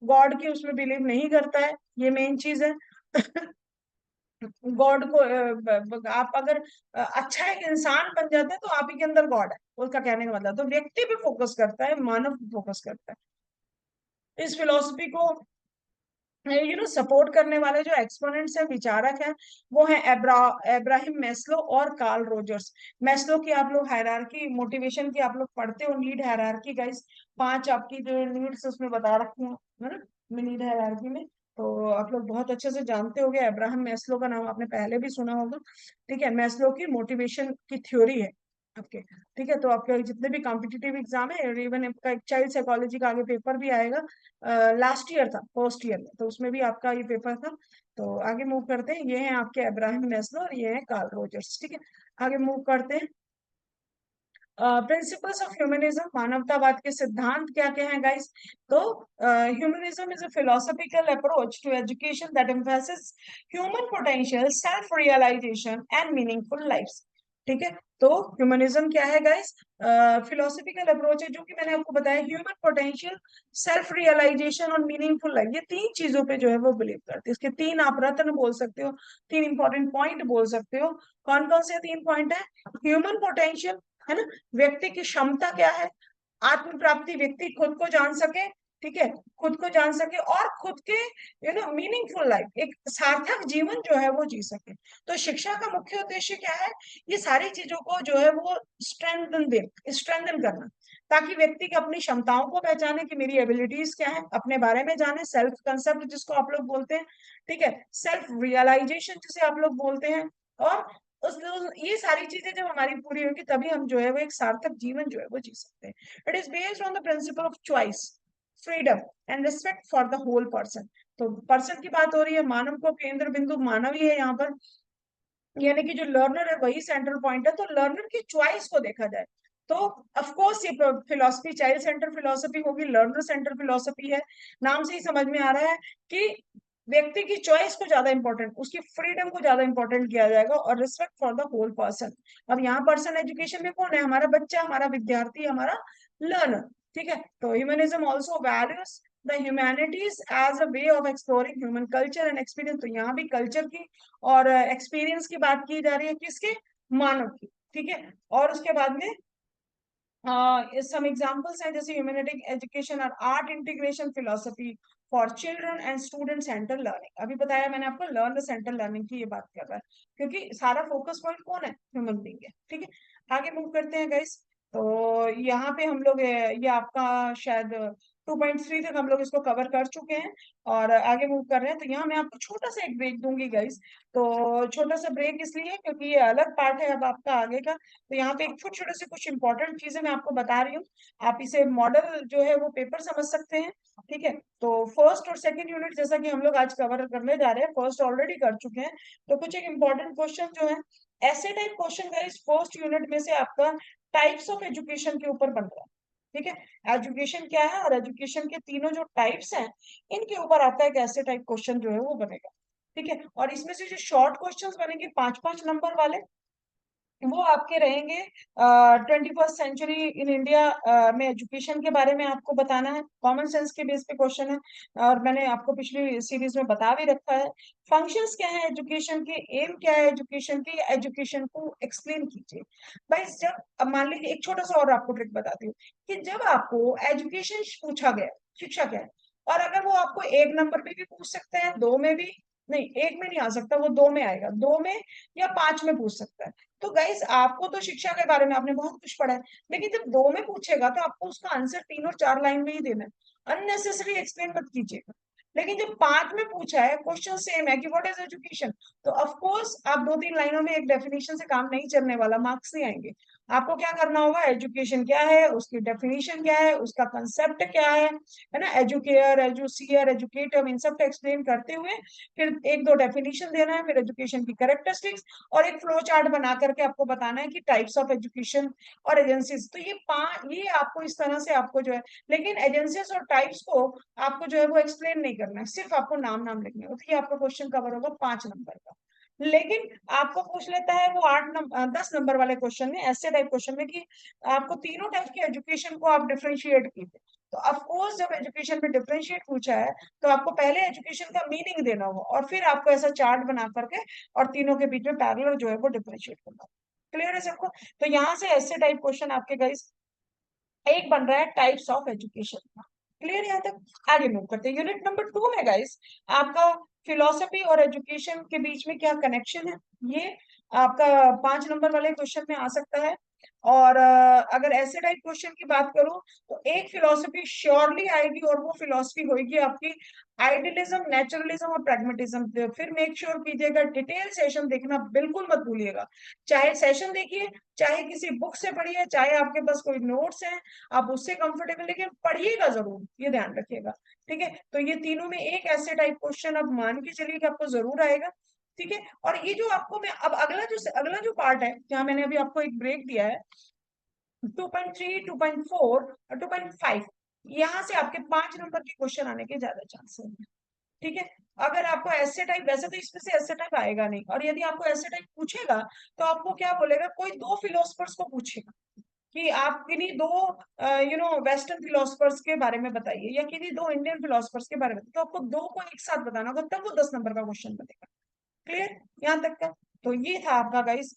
गॉड की उसमें बिलीव नहीं करता है, ये मेन चीज है। गॉड को आप अगर अच्छा एक इंसान बन जाते हैं तो आप ही के अंदर गॉड है, उसका कहने का मतलब। तो व्यक्ति पे फोकस करता है, मानव पे फोकस करता है। इस फिलोसफी को सपोर्ट करने वाले जो एक्सपोनेंट्स हैं, विचारक हैं, वो हैं एब्राहिम मैस्लो और कार्ल रोजर्स। मैस्लो की आप लोग हायरार्की, मोटिवेशन की आप लोग पढ़ते हो, नीड हायरार्की गाइस, 5 आपकी जो नीड्स उसमें बता रखी हैं, है ना, नीड हायरार्की में। तो आप लोग बहुत अच्छे से जानते होंगे, अब्राहम मैस्लो का नाम आपने पहले भी सुना होगा। ठीक है, मैस्लो की मोटिवेशन की थ्योरी है आपके। ठीक है, तो आपके जितने भी कॉम्पिटिटिव एग्जाम है, इवन आपका चाइल्ड साइकोलॉजी का आगे पेपर भी आएगा, लास्ट ईयर था, फर्स्ट ईयर में, तो उसमें भी आपका ये पेपर था। तो आगे मूव करते हैं, ये हैं आपके अब्राहम मैस्लो और ये हैं कार्ल रोजर्स। ठीक है, आगे मूव करते हैं। प्रिंसिपल्स ऑफ ह्यूमनिज्म, मानवतावाद के सिद्धांत क्या क्या हैं गाइस? तो humanism is a philosophical approach to education that emphasis human potential, self realisation and meaningful life. ठीक है, तो ह्यूमनिज्म क्या है गाइस? फिलोसॉफिकल अप्रोच है जो कि मैंने आपको बताया, ह्यूमन पोटेंशियल, सेल्फ रियलाइजेशन और मीनिंगफुल लाइफ, ये 3 चीजों पे जो है वो बिलीव करते हैं। इसके 3 आप रत्न बोल सकते हो, 3 इंपॉर्टेंट पॉइंट बोल सकते हो। कौन कौन से 3 पॉइंट है? ह्यूमन पोटेंशियल, है ना, व्यक्ति की क्षमता क्या है, आत्म प्राप्ति, व्यक्ति खुद को जान सके। ठीक है, खुद को जान सके और खुद के मीनिंगफुल लाइफ, एक सार्थक जीवन जो है वो जी सके। तो शिक्षा का मुख्य उद्देश्य क्या है? ये सारी चीजों को जो है वो स्ट्रेंथन करना, ताकि व्यक्ति की अपनी क्षमताओं को पहचाने कि मेरी एबिलिटीज क्या है, अपने बारे में जाने, सेल्फ कंसेप्ट जिसको आप लोग बोलते हैं। ठीक है, सेल्फ रियलाइजेशन जिसे आप लोग बोलते हैं। और ये सारी चीजें जब हमारी पूरी होगी तभी हम जो है वो एक सार्थक जीवन जो है वो जी सकते हैं। It is based on the principle of choice, freedom and respect for the whole person. तो पर्सन की बात हो रही है, मानव को केंद्र बिंदु मानव ही है यहाँ पर, यानी कि जो लर्नर है वही सेंट्रल पॉइंट है। तो लर्नर की चॉइस को देखा जाए तो ऑफ कोर्स ये फिलोसफी चाइल्ड सेंटर फिलोसफी होगी, लर्नर सेंटर फिलोसफी है। नाम से ही समझ में आ रहा है कि व्यक्ति की चॉइस को ज्यादा इंपॉर्टेंट, उसकी फ्रीडम को ज्यादा इंपॉर्टेंट किया जाएगा, और respect for the whole person. अब यहाँ पर्सन एजुकेशन में कौन है? हमारा बच्चा, हमारा विद्यार्थी, हमारा लर्नर। ठीक है, तो humanism also values the humanities as a way of exploring human culture and experience. तो यहाँ भी कल्चर की और एक्सपीरियंस की बात की जा रही है, किसके? मानव की। ठीक है, और उसके बाद में सम एग्जांपल्स हैं, जैसे ह्यूमैनिटिक एजुकेशन और art integration philosophy for children and student centre learning. अभी बताया मैंने आपको, लर्न सेंटर लर्निंग की ये बात कर रहा है, क्योंकि सारा फोकस पॉइंट कौन है? ह्यूमन बीइंग है। ठीक है, आगे मूव करते हैं गाइस। तो यहाँ पे हम लोग ये आपका शायद 2.3 तक हम लोग इसको कवर कर चुके हैं, और आगे मूव कर रहे हैं। तो यहाँ मैं आपको छोटा सा एक ब्रेक दूंगी गाइस। तो छोटा सा ब्रेक इसलिए क्योंकि ये अलग पार्ट है अब आपका आगे का। तो यहाँ पे एक छोटे छोटे से कुछ इंपॉर्टेंट चीजें मैं आपको बता रही हूँ, आप इसे मॉडल जो है वो पेपर समझ सकते हैं। ठीक है, तो फर्स्ट और सेकंड यूनिट जैसा कि हम लोग आज कवर करने जा रहे हैं, फर्स्ट ऑलरेडी कर चुके हैं। तो कुछ एक इंपॉर्टेंट क्वेश्चन जो है, ऐसे टाइप क्वेश्चन है इस फर्स्ट यूनिट में से आपका टाइप्स ऑफ एजुकेशन के ऊपर बन रहा है। ठीक है, एजुकेशन क्या है और एजुकेशन के तीनों जो टाइप्स हैं, इनके ऊपर आपका एक ऐसे टाइप क्वेश्चन जो है वो बनेगा। ठीक है, और इसमें से जो शॉर्ट क्वेश्चंस बनेंगे 5-5 नंबर वाले, वो आपके रहेंगे 21st सेंचुरी इन इंडिया में एजुकेशन के बारे में आपको बताना है, कॉमन सेंस के बेस पे क्वेश्चन है, और मैंने आपको पिछली सीरीज में बता भी रखा है। फंक्शंस क्या है एजुकेशन के, एम क्या है एजुकेशन की, एजुकेशन को एक्सप्लेन कीजिए। भाई जब, अब मान लीजिए एक छोटा सा और आपको ट्रिक बताती हूँ, कि जब आपको एजुकेशन पूछा गया, शिक्षा क्या है, और अगर वो आपको 1 नंबर पे भी पूछ सकते हैं, 2 में भी, नहीं 1 में नहीं आ सकता, वो 2 में आएगा, 2 में या 5 में पूछ सकता है। तो गाइस आपको तो शिक्षा के बारे में आपने बहुत कुछ पढ़ा है, लेकिन जब 2 में पूछेगा तो आपको उसका आंसर 3 और 4 लाइन में ही देना है, अननेसेसरी एक्सप्लेन मत कीजिएगा। लेकिन जब 5 में पूछा है, क्वेश्चन सेम है कि व्हाट इज एजुकेशन, तो ऑफ कोर्स आप 2-3 लाइनों में एक डेफिनेशन से काम नहीं चलने वाला, मार्क्स नहीं आएंगे। आपको क्या करना होगा, एजुकेशन क्या है, उसकी डेफिनेशन क्या है, उसका कंसेप्ट क्या है ना, एजुकेयर, एजुसियर, एजुकेटर, इन सब को एक्सप्लेन करते हुए फिर 1-2 डेफिनेशन देना है, फिर एजुकेशन की कैरेक्टरिस्टिक्स, और एक फ्लो चार्ट बना करके आपको बताना है कि टाइप्स ऑफ एजुकेशन और एजेंसीज। तो ये आपको इस तरह से आपको जो है, लेकिन एजेंसीज और टाइप्स को आपको जो है वो एक्सप्लेन नहीं करना है, सिर्फ आपको नाम नाम लिखने होते, ये आपका क्वेश्चन कवर होगा 5 नंबर का। लेकिन आपको पूछ लेता है वो 10 नंबर वाले क्वेश्चन में, ऐसे टाइप क्वेश्चन में कि आपको तीनों टाइप के एजुकेशन को आप डिफ्रेंशिएट कीजिए। तो ऑफ कोर्स जब एजुकेशन में डिफरेंशिएट पूछा है तो आपको पहले एजुकेशन का मीनिंग देना होगा और फिर आपको ऐसा चार्ट बना करके और तीनों के बीच में पैरेलल जो है वो डिफरेंशिएट करना। क्लियर है सबको? तो यहाँ से ऐसे टाइप क्वेश्चन आपके गाइस एक बन रहा है टाइप्स ऑफ एजुकेशन का। क्लियर यहाँ तक? आगे मूव करते हैं यूनिट नंबर 2 में गाइस। आपका फिलोसफी और एजुकेशन के बीच में क्या कनेक्शन है, ये आपका 5 नंबर वाले क्वेश्चन में आ सकता है। और अगर ऐसे टाइप क्वेश्चन की बात करूं तो एक फिलोसफी श्योरली आएगी और वो फिलोसफी होगी आपकी आइडियलिज्म, नेचुरलिज्म और प्रैग्मेटिज्म। फिर मेक श्योर कीजिएगा डिटेल सेशन देखना बिल्कुल मत भूलिएगा। चाहे सेशन देखिए, चाहे किसी बुक से पढ़िए, चाहे आपके पास कोई नोट्स है आप उससे कंफर्टेबल, लेकिन पढ़िएगा जरूर, ये ध्यान रखिएगा। ठीक है, तो ये तीनों में एक ऐसे टाइप क्वेश्चन अब मान के चलिए कि आपको जरूर आएगा। ठीक है, और ये जो आपको मैं अब अगला जो पार्ट है जहाँ मैंने अभी आपको एक ब्रेक दिया है 2.3, 2.4 और 2.5, यहाँ से आपके 5 नंबर के क्वेश्चन आने के ज्यादा चांसेस हैं। ठीक है, अगर आपको ऐसे टाइप, वैसे तो इसमें से ऐसे टाइप आएगा नहीं, और यदि आपको ऐसे टाइप पूछेगा तो आपको क्या बोलेगा, कोई दो फिलोसफर्स को पूछेगा कि आप किन्हीं दो वेस्टर्न फिलोसफर्स के बारे में बताइए या किन्हीं दो इंडियन फिलोसफर्स के बारे में, तो आपको दो को एक साथ बताना होगा, तब वो 10 नंबर का क्वेश्चन बनेगा। क्लियर यहाँ तक का? तो ये था आपका गाइस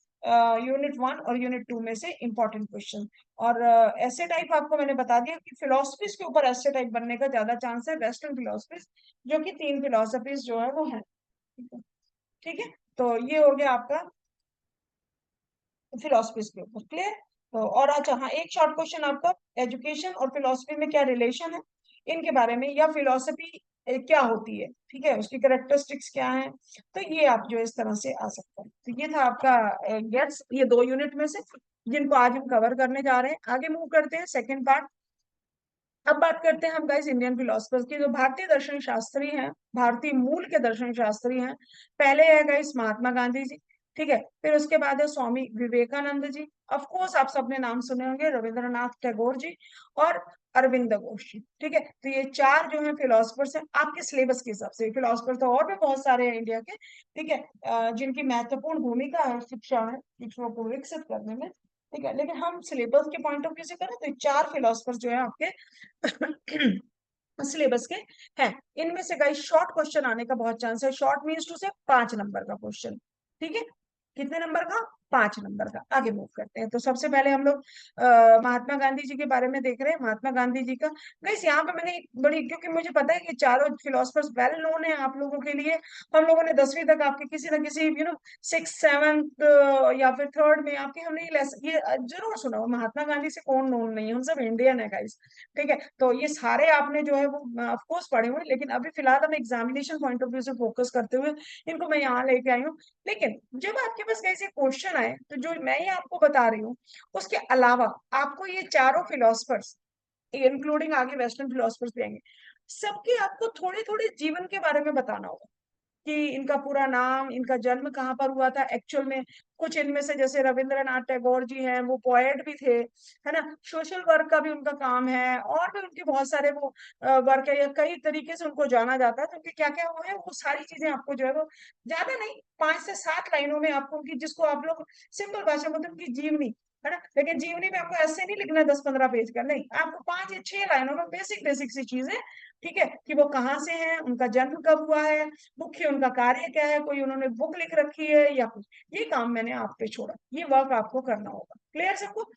यूनिट 1 और यूनिट 2 में से इंपॉर्टेंट क्वेश्चन। और ऐसे टाइप आपको मैंने बता दिया कि फिलोसफीज के ऊपर ऐसे टाइप बनने का ज्यादा चांस है, वेस्टर्न फिलोसफीज, जो कि 3 फिलोसफीज जो है वो है। ठीक है, तो ये हो गया आपका फिलोसफीज के ऊपर। क्लियर? तो और अच्छा हाँ, एक शॉर्ट क्वेश्चन आपका, एजुकेशन और फिलोसफी में क्या रिलेशन है इनके बारे में, या फिलोसफी क्या होती है, ठीक है, उसकी कैरेक्टरिस्टिक्स क्या है, तो ये आप जो इस तरह से आ सकते हैं। तो ये था आपका गेट्स, ये 2 यूनिट में से जिनको आज हम कवर करने जा रहे हैं। आगे मूव करते हैं सेकेंड पार्ट। अब बात करते हैं हम गाइस इंडियन फिलोसफर्स की, जो भारतीय दर्शन शास्त्री हैं, भारतीय मूल के दर्शन शास्त्री हैं। पहले है गाइस महात्मा गांधी जी, ठीक है, फिर उसके बाद है स्वामी विवेकानंद जी, ऑफ कोर्स आप सबने नाम सुने होंगे रविंद्रनाथ टैगोर जी और अरविंद घोष जी। ठीक है, तो ये 4 जो है फिलोसफर्स हैं आपके सिलेबस के हिसाब से। फिलोसफर तो और भी बहुत सारे हैं इंडिया के, ठीक है, जिनकी महत्वपूर्ण भूमिका है शिक्षा में, शिक्षा को विकसित करने में। ठीक है, लेकिन हम सिलेबस के पॉइंट ऑफ व्यू से करें तो 4 फिलोसफर जो है आपके सिलेबस के हैं। इनमें से गाइस शॉर्ट क्वेश्चन आने का बहुत चांस है। शॉर्ट मीन्स टू से 5 नंबर का क्वेश्चन। ठीक है, कितने नंबर का? 5 नंबर का। आगे मूव करते हैं। तो सबसे पहले हम लोग महात्मा गांधी जी के बारे में देख रहे हैं। महात्मा गांधी जी का गाइस यहाँ पे मैंने एक बड़ी, क्योंकि मुझे पता है कि चारों फिलोसफर्स वेल नोन है आप लोगों के लिए। हम लोगों ने 10वीं तक आपके किसी ना किसी 6th 7th या फिर थर्ड में आपके हमने ये जरूर सुना हो। महात्मा गांधी से कौन नोन नहीं है, हम सब इंडियन है गाइस। ठीक है, तो ये सारे आपने जो है वो ऑफ कोर्स पढ़े हुए, लेकिन अभी फिलहाल हम एग्जामिनेशन पॉइंट ऑफ व्यू से फोकस करते हुए इनको मैं यहाँ लेके आई हूँ। लेकिन जब आपके पास कैसे क्वेश्चन आए तो जो मैं ये आपको बता रही हूँ उसके अलावा आपको ये चारों फिलोसफर्स, इंक्लूडिंग आगे वेस्टर्न फिलोसफर्स भी आएंगे, सबके आपको थोड़े थोड़े जीवन के बारे में बताना होगा कि इनका पूरा नाम, इनका जन्म कहाँ पर हुआ था एक्चुअल में। कुछ इनमें से जैसे रविंद्रनाथ टैगोर जी हैं, वो पोएट भी थे, है ना, सोशल वर्क का भी उनका काम है, और भी उनके बहुत सारे वो वर्क है, या कई तरीके से उनको जाना जाता है। तो उनके क्या क्या हुए हैं वो सारी चीजें आपको जो है वो ज्यादा नहीं, 5 से 7 लाइनों में आपको उनकी, जिसको आप लोग सिंपल भाषा में बोलते हैं उनकी जीवनी, है ना। लेकिन जीवनी में आपको ऐसे नहीं लिखना है 10-15 पेज का, नहीं, आपको 5 या 6 लाइनों में बेसिक बेसिक सी चीजें, ठीक है, कि वो कहाँ से हैं, उनका जन्म कब हुआ है, मुख्य उनका कार्य क्या है, कोई उन्होंने बुक लिख रखी है या कुछ, ये काम मैंने आप पे छोड़ा, ये वर्क आपको करना होगा। क्लियर सबको?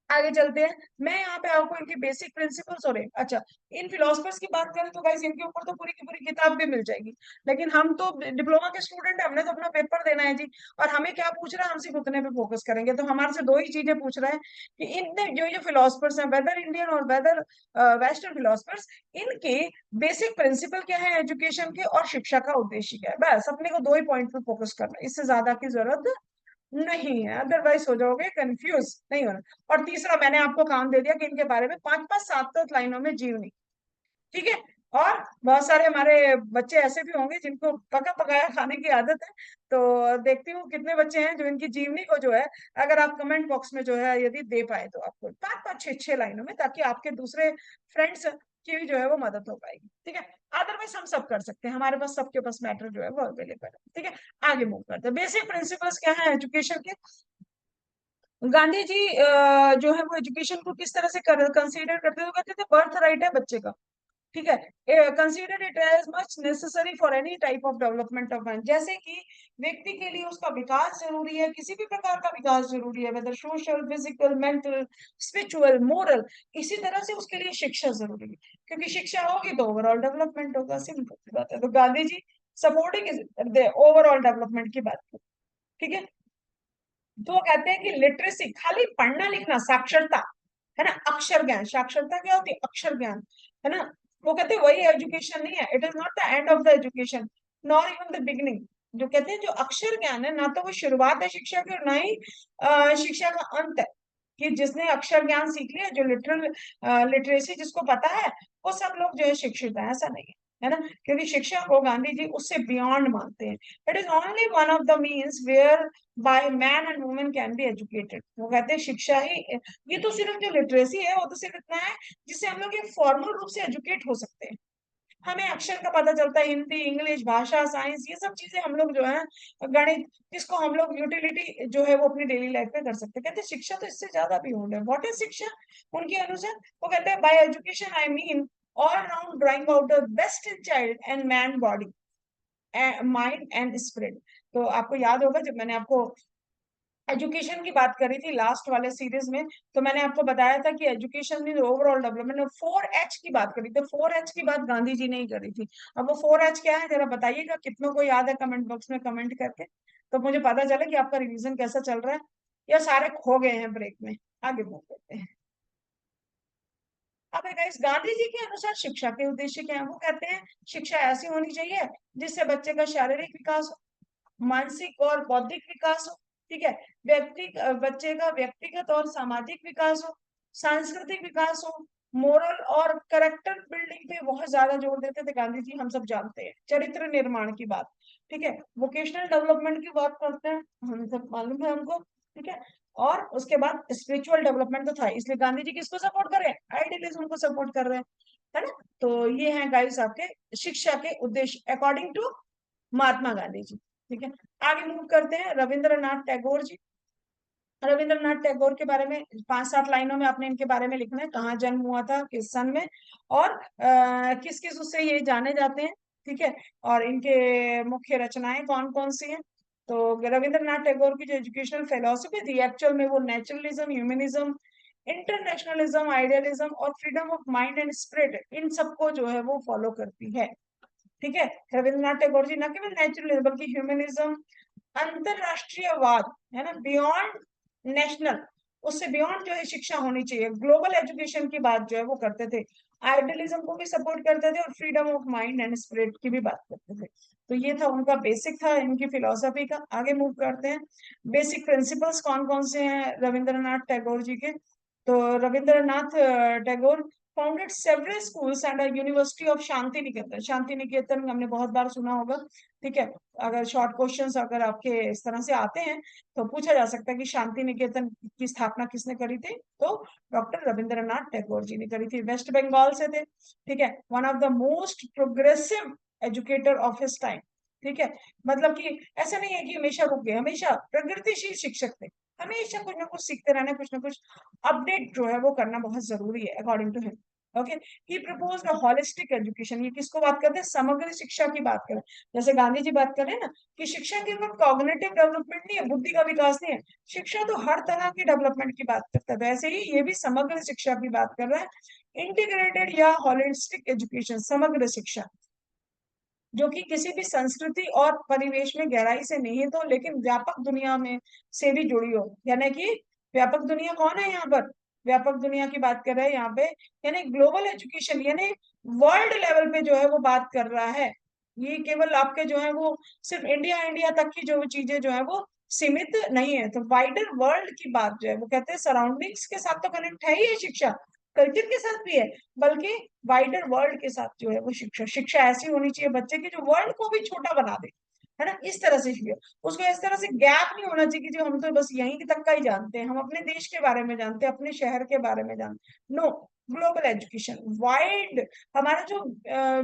आगे चलते हैं। मैं यहाँ पे आपको इनके बेसिक प्रिंसिपल्स और अच्छा, इन फिलोसफर्स की बात करें तो गाइस इनके ऊपर तो पूरी की पूरी किताब भी मिल जाएगी, लेकिन हम तो डिप्लोमा के स्टूडेंट है, हमने तो अपना पेपर देना है जी। और हमें क्या पूछ रहा है, हम सिर्फ उतने पे फोकस करेंगे। तो हमारे से दो ही चीजें पूछ रहे हैं कि इन जो ये फिलोसफर्स हैं, वेदर इंडियन और वेदर वेस्टर्न फिलोसफर्स, इनके बेसिक प्रिंसिपल क्या है एजुकेशन के, और शिक्षा का उद्देश्य क्या है। बस अपने को दो ही पॉइंट पे फोकस करना है, इससे ज्यादा की जरूरत नहीं है, अदरवाइज हो जाओगे कंफ्यूज, नहीं होना। और तीसरा मैंने आपको काम दे दिया कि इनके बारे में 5-5 7 7 लाइनों में जीवनी। ठीक है, और बहुत सारे हमारे बच्चे ऐसे भी होंगे जिनको पका पकाया खाने की आदत है, तो देखती हूँ कितने बच्चे हैं जो इनकी जीवनी को जो है, अगर आप कमेंट बॉक्स में जो है यदि दे पाए तो आपको 5-5 6 6 लाइनों में, ताकि आपके दूसरे फ्रेंड्स की भी जो है वो मदद हो पाएगी। ठीक है, अदरवाइज हम सब कर सकते हैं, हमारे पास सबके पास मैटर जो है वो अवेलेबल है। ठीक है, आगे मूव करते हैं। बेसिक प्रिंसिपल्स क्या है एजुकेशन के? गांधी जी जो है वो एजुकेशन को किस तरह से कंसीडर करते थे, वो कहते थे बर्थ राइट है बच्चे का, ठीक है, consider it as much necessary for any type of development of man, जैसे कि व्यक्ति के लिए उसका विकास जरूरी है, किसी भी प्रकार का विकास जरूरी है, whether social, physical, mental, spiritual, moral, इसी तरह से उसके लिए शिक्षा जरूरी है, क्योंकि शिक्षा होगी तो ओवरऑल डेवलपमेंट होगा, सिंपल बात है। तो Gandhi ji supporting overall development की बात की, ठीक है। तो वो कहते हैं कि लिटरेसी खाली पढ़ना लिखना, साक्षरता है ना, अक्षर ज्ञान, साक्षरता क्या होती है, अक्षर ज्ञान, है ना, वो कहते हैं वही एजुकेशन नहीं है, it is not the end of the education, not even the beginning. जो कहते हैं जो अक्षर ज्ञान है ना, तो वो शुरुआत है शिक्षा की, और ना ही शिक्षा का अंत है, कि जिसने अक्षर ज्ञान सीख लिया, जो लिटरल लिटरेसी जिसको पता है, वो सब लोग जो है शिक्षित है, ऐसा नहीं है ना, क्योंकि शिक्षा को गांधी जी उससे बियॉन्ड मानते हैं। It is only one of the means where by man and women can be educated. वो कहते हैं शिक्षा ही, ये तो सिर्फ जो लिटरेसी है वो तो सिर्फ इतना है जिससे हम लोग एक फॉर्मल रूप से एजुकेट हो सकते हैं, हमें अक्षर का पता चलता है, हिंदी, इंग्लिश, भाषा, साइंस, ये सब चीजें हम लोग जो है, गणित, जिसको हम लोग यूटिलिटी जो है वो अपनी डेली लाइफ में कर सकते हैं। कहते हैं शिक्षा तो इससे ज्यादा भी होना है। व्हाट इज शिक्षा उनके अनुसार? वो कहते हैं bye education I mean all around drawing out the best in child and man body, mind and spirit. तो आपको याद होगा जब मैंने आपको एजुकेशन की बात करी थी लास्ट वाले सीरीज में, तो मैंने आपको बताया था कि एजुकेशन में ओवरऑल डेवलपमेंट में 4H की बात करी थी, 4H की बात गांधी जी ने ही करी थी। अब वो 4H क्या है जरा बताइएगा, कितनों को याद है कमेंट बॉक्स में कमेंट करके, तो मुझे पता चले कि आपका रिवीजन कैसा चल रहा है, या सारे खो गए हैं ब्रेक में। आगे मूव करते हैं। अब गाइस गांधी जी के अनुसार शिक्षा के उद्देश्य क्या है? वो कहते हैं शिक्षा ऐसी होनी चाहिए जिससे बच्चे का शारीरिक विकास, मानसिक और बौद्धिक विकास हो, ठीक है, बच्चे का व्यक्तिगत और सामाजिक विकास हो, सांस्कृतिक विकास हो, मोरल और करेक्टर बिल्डिंग पे बहुत ज्यादा जोर देते थे गांधी जी, हम सब जानते हैं, चरित्र निर्माण की बात, ठीक है, वोकेशनल डेवलपमेंट की बात करते हैं, हम सब मालूम है हमको, ठीक है, और उसके बाद स्पिरिचुअल डेवलपमेंट तो था, इसलिए गांधी जी किसको सपोर्ट कर रहे हैं? आइडियलिज्म को सपोर्ट कर रहे हैं, है ना। तो ये है गाइस आपके शिक्षा के उद्देश्य अकॉर्डिंग टू महात्मा गांधी जी, ठीक है। आगे मूव करते हैं रविंद्रनाथ टैगोर जी। रविंद्रनाथ टैगोर के बारे में 5-7 लाइनों में आपने इनके बारे में लिखना है, कहाँ जन्म हुआ था, किस सन में, और किस किस उससे ये जाने जाते हैं, ठीक है, और इनके मुख्य रचनाएं कौन कौन सी हैं। तो रविंद्रनाथ टैगोर की जो एजुकेशनल फिलोसफी थी एक्चुअल में वो नेचुरलिज्म, ह्यूमनिज्म, इंटरनेशनलिज्म, आइडियलिज्म और freedom of mind and spirit, इन सबको जो है वो फॉलो करती है, ठीक है। रविंद्रनाथ टैगोर जी न केवल नेचुरलिज्म बल्कि ह्यूमनिज्म, अंतरराष्ट्रीयवाद, है ना, बियॉन्ड नेशनल, उससे बियॉन्ड जो है शिक्षा होनी चाहिए, ग्लोबल एजुकेशन की बात जो है वो करते थे, आइडियलिज्म को भी सपोर्ट करते थे और freedom of mind and spirit की भी बात करते थे। तो ये था उनका बेसिक, था इनकी फिलोसफी का। आगे मूव करते हैं, बेसिक प्रिंसिपल्स कौन कौन से हैं रविंद्रनाथ टैगोर जी के। तो Rabindranath Tagore founded several schools and university of Shantiniketan, Shantiniketan हमने बहुत बार सुना होगा, ठीक है। अगर शॉर्ट क्वेश्चंस अगर आपके इस तरह से आते हैं तो पूछा जा सकता है कि शांति निकेतन की स्थापना किसने करी थी, तो डॉक्टर रविंद्रनाथ टैगोर जी ने करी थी, वेस्ट बंगाल से थे, ठीक है, one of the most progressive educator of his time, ठीक है, मतलब कि ऐसा नहीं है कि हमेशा रुक गए, हमेशा प्रगतिशील शिक्षक थे, हमेशा कुछ ना कुछ सीखते रहना, कुछ ना कुछ अपडेट जो है वो करना बहुत जरूरी है according to him. Okay, he propose a holistic education, ये किसको बात करते हैं? समग्र शिक्षा की बात करें, जैसे गांधी जी बात कर रहे हैं ना कि शिक्षा केवल कॉग्निटिव डेवलपमेंट नहीं है, बुद्धि का विकास नहीं है, शिक्षा तो हर तरह की डेवलपमेंट की बात करता है, तो ऐसे ही ये भी समग्र शिक्षा की बात कर रहा है, इंटीग्रेटेड या होलिस्टिक एजुकेशन, समग्र शिक्षा, जो कि किसी भी संस्कृति और परिवेश में गहराई से निहित हो लेकिन व्यापक दुनिया में से भी जुड़ी हो, यानी कि व्यापक दुनिया कौन है यहाँ पर? व्यापक दुनिया की बात कर रहे हैं यहाँ पे, यानी ग्लोबल एजुकेशन, यानी वर्ल्ड लेवल पे जो है वो बात कर रहा है, ये केवल आपके जो है वो सिर्फ इंडिया इंडिया तक की जो चीजें जो है वो सीमित नहीं है, तो वाइडर वर्ल्ड की बात जो है वो कहते हैं सराउंडिंग्स के साथ तो कनेक्ट है ही है शिक्षा, कल्चर के साथ भी है, बल्कि वाइडर वर्ल्ड के साथ जो है वो शिक्षा, शिक्षा ऐसी होनी चाहिए बच्चे की जो वर्ल्ड को भी छोटा बना दे, है ना, इस तरह से शिक्षा, उसको इस तरह से गैप नहीं होना चाहिए कि जो हम तो बस यहीं तक का ही जानते हैं, हम अपने देश के बारे में जानते हैं, अपने शहर के बारे में जानते हैं, नो, ग्लोबल एजुकेशन वाइड, हमारा जो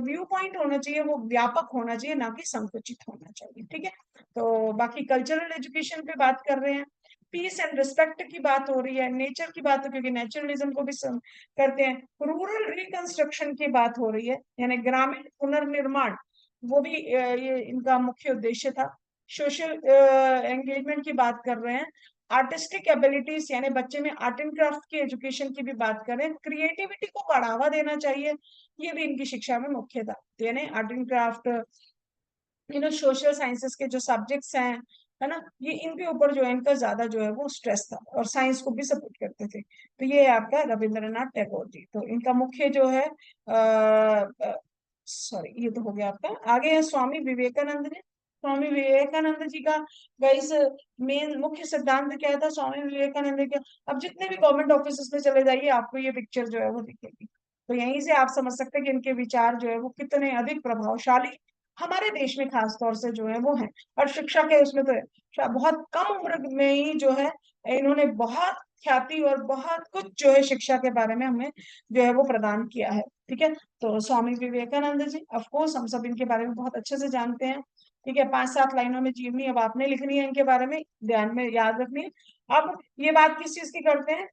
व्यू पॉइंट होना चाहिए वो व्यापक होना चाहिए, ना कि संकुचित होना चाहिए, ठीक है। तो बाकी कल्चरल एजुकेशन पे बात कर रहे हैं, पीस एंड रिस्पेक्ट की बात हो रही है, नेचर की बात हो, क्योंकि नेचुरलिज्म को भी करते हैं, रूरल रिकंस्ट्रक्शन की बात हो रही है, यानी ग्रामीण पुनर्निर्माण, वो भी ये इनका मुख्य उद्देश्य था। सोशल एंगेजमेंट की बात कर रहे हैं, आर्टिस्टिक एबिलिटीज यानी बच्चे में आर्ट एंड क्राफ्ट की एजुकेशन की भी बात करें, क्रिएटिविटी को बढ़ावा देना चाहिए, ये भी इनकी शिक्षा में मुख्य था। यानी art and craft, social sciences के जो सब्जेक्ट्स हैं, है ना, ये इनके ऊपर जो है इनका ज्यादा जो है वो स्ट्रेस था, और साइंस को भी सपोर्ट करते थे। तो ये आपका रविंद्रनाथ टैगोर जी, तो इनका मुख्य जो है सॉरी, ये तो हो गया आपका। आगे है स्वामी विवेकानंद जी। स्वामी विवेकानंद जी का गाइस मेन मुख्य सिद्धांत क्या था स्वामी विवेकानंद का? अब जितने भी गवर्नमेंट ऑफिस में चले जाइए, आपको ये पिक्चर जो है वो दिखेगी, तो यहीं से आप समझ सकते हैं कि इनके विचार जो है वो कितने अधिक प्रभावशाली हमारे देश में खास तौर से जो है वो है। और शिक्षा के उसमें तो बहुत कम उम्र में ही जो है इन्होंने बहुत ख्याति और बहुत कुछ जो है शिक्षा के बारे में हमें जो है वो प्रदान किया है। ठीक है, तो स्वामी विवेकानंद जी, ऑफ कोर्स हम सब इनके बारे में बहुत अच्छे से जानते हैं। ठीक है, 5-7 लाइनों में जीवनी अब आपने लिखनी है, इनके बारे में ध्यान में याद रखनी है। अब ये बात किस चीज की करते हैं?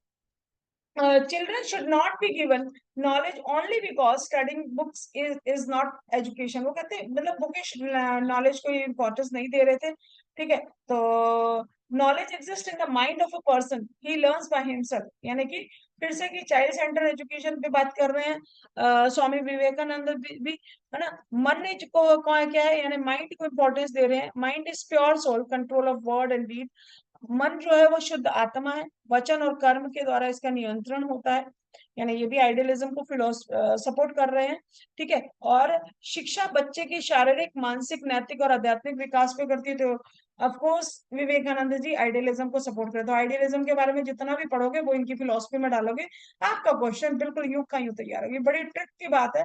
Children should not be given knowledge only because studying books is not education। वो कहते हैं मतलब बुकिश नॉलेज को इम्पोर्टेंस नहीं दे रहे थे। ठीक है, तो knowledge exist in the mind of a person, he learns by himself, यानी कि फिर से कि चाइल्ड सेंटर एजुकेशन पे बात कर रहे हैं स्वामी विवेकानंद भी, है ना। मन ने क्या है, यानी माइंड को इम्पोर्टेंस दे रहे हैं। Mind is pure soul, control of word and deed. मन जो है वो शुद्ध आत्मा है, वचन और कर्म के द्वारा इसका नियंत्रण होता है, यानी ये भी आइडियलिज्म को सपोर्ट कर रहे हैं। ठीक है, और शिक्षा बच्चे की शारीरिक, मानसिक, नैतिक और आध्यात्मिक विकास पे करती है, तो of course Vivekananda ji idealism को सपोर्ट करते, तो आइडियलिज्म के बारे में जितना भी पढ़ोगे वो इनकी फिलोसफी में डालोगे, आपका क्वेश्चन बिल्कुल यूं का यूं तैयार होगी। बड़ी ट्रिक की बात है,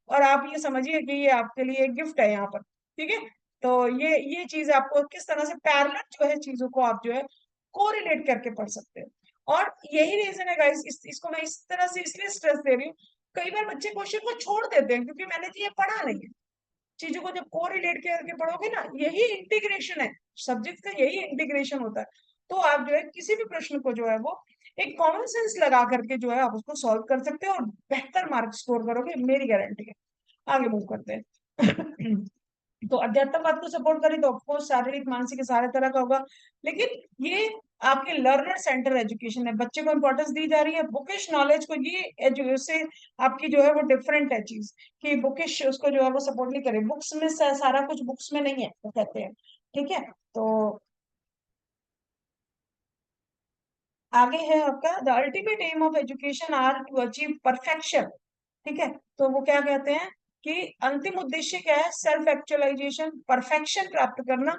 और आप ये समझिए कि ये आपके लिए एक गिफ्ट है यहाँ पर। ठीक है, तो ये चीज आपको किस तरह से पैरेलल जो है चीजों को आप जो है कोरिलेट करके पढ़ सकते हैं। और यही रीजन है गाइस, इसको मैं इस तरह से इसलिए स्ट्रेस दे रही हूँ। कई बार बच्चे क्वेश्चन को छोड़ देते हैं क्योंकि मैंने तो ये पढ़ा नहीं है। चीजों को जब कोरिलेट करके पढ़ोगे ना, यही इंटीग्रेशन है, सब्जेक्ट का यही इंटीग्रेशन होता है। तो आप जो है किसी भी प्रश्न को जो है वो एक कॉमन सेंस लगा करके जो है आप उसको सॉल्व कर सकते हो और बेहतर मार्क्स स्कोर करोगे, मेरी गारंटी है। आगे मूव करते हैं। तो अध्यात्मवाद को सपोर्ट करें तो ऑफकोर्स शारीरिक, मानसिक सारे तरह का होगा, लेकिन ये आपके लर्नर सेंटर एजुकेशन है, बच्चे को इंपॉर्टेंस दी जा रही है। बुकिश नॉलेज को ये से आपकी जो है वो डिफरेंट है चीज, कि बुकिश उसको जो है वो सपोर्ट नहीं करे, बुक्स में सारा कुछ बुक्स में नहीं है, वो कहते हैं। ठीक है, तो आगे है आपका the ultimate aim of education are to achieve perfection. ठीक है, तो वो क्या कहते हैं कि अंतिम उद्देश्य क्या है? सेल्फ एक्चुअलाइजेशन, परफेक्शन प्राप्त करना,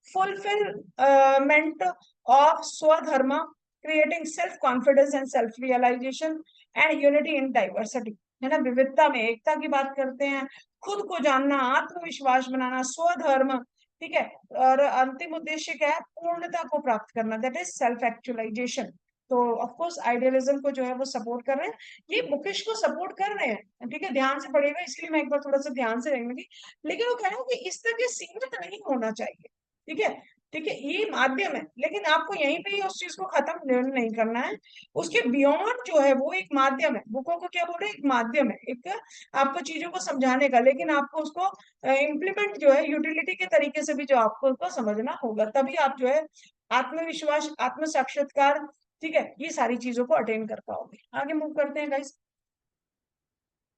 फुलफिलमेंट ऑफ स्वधर्म, creating self confidence and self realisation, and unity in diversity, है ना, विविधता में एकता की बात करते हैं। खुद को जानना, आत्मविश्वास बनाना, स्वधर्म। ठीक है, और अंतिम उद्देश्य क्या है? पूर्णता को प्राप्त करना, दैट इज सेल्फ एक्चुअलाइजेशन। तो ऑफ कोर्स आइडियलिज्म को जो है वो सपोर्ट कर रहे हैं, ये बुकिश को सपोर्ट कर रहे हैं। ठीक है, ध्यान से पढ़ेगा, इसलिए मैं एक बार थोड़ा सा ध्यान से देखूंगी। लेकिन वो कह रहे हैं कि इस तरह के सीमित नहीं होना चाहिए। ठीक है, ठीक है, ये माध्यम है, लेकिन आपको यहीं पे ही उस चीज को खत्म नहीं करना है। उसके बियॉन्ड जो है वो एक माध्यम है, बुकों को क्या बोल रहे हैं, एक माध्यम है, एक आपको चीजों को समझाने का, लेकिन आपको उसको इम्प्लीमेंट जो है यूटिलिटी के तरीके से भी जो आपको उसको समझना होगा, तभी आप जो है आत्मविश्वास, आत्म साक्षात्कार, ठीक है, ये सारी चीजों को अटेन कर पाओगे। आगे मूव करते हैं गाइस।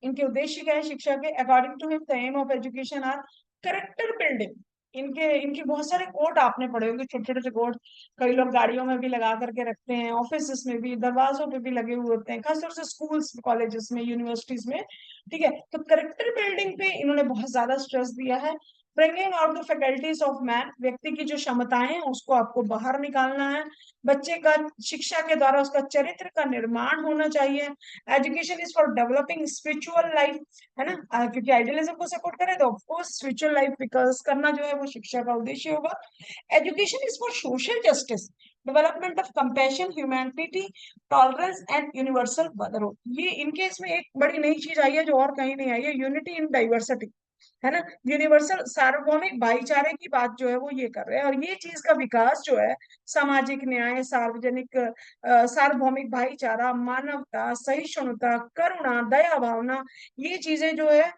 इनके उद्देश्य क्या है शिक्षा के? According to him the aim of education are character building. इनके इनके बहुत सारे कोट आपने पढ़े होंगे, छोटे छोटे कोट, कई लोग गाड़ियों में भी लगा करके रखते हैं, ऑफिस में भी, दरवाजों पे भी लगे हुए होते हैं, खासतौर से स्कूल्स, कॉलेजेस में, यूनिवर्सिटीज में। ठीक है, तो करेक्टर बिल्डिंग पे इन्होंने बहुत ज्यादा स्ट्रेस दिया है। Bringing out the faculties of man, व्यक्ति की जो क्षमताएं हैं उसको आपको बाहर निकालना है। बच्चे का शिक्षा के द्वारा उसका चरित्र का निर्माण होना चाहिए। Education is for developing spiritual life, है ना, क्योंकि आइडियलिज्म को सपोर्ट करें तो ऑफकोर्स स्पिरिचुअल लाइफ विकास करना जो है वो शिक्षा का उद्देश्य होगा। Education is for social justice, development of compassion, humanity, tolerance and universal brotherhood. ये इनके इसमें एक बड़ी नई चीज आई है जो और कहीं नहीं आई है, यूनिटी इन डाइवर्सिटी। है ना। यूनिवर्सल सार्वभौमिक भाईचारे की बात जो है वो ये कर रहे हैं, और ये चीज का विकास जो है सामाजिक न्याय, सार्वजनिक सार्वभौमिक भाईचारा, मानवता, सहिष्णुता, करुणा, दया भावना, ये चीजें जो है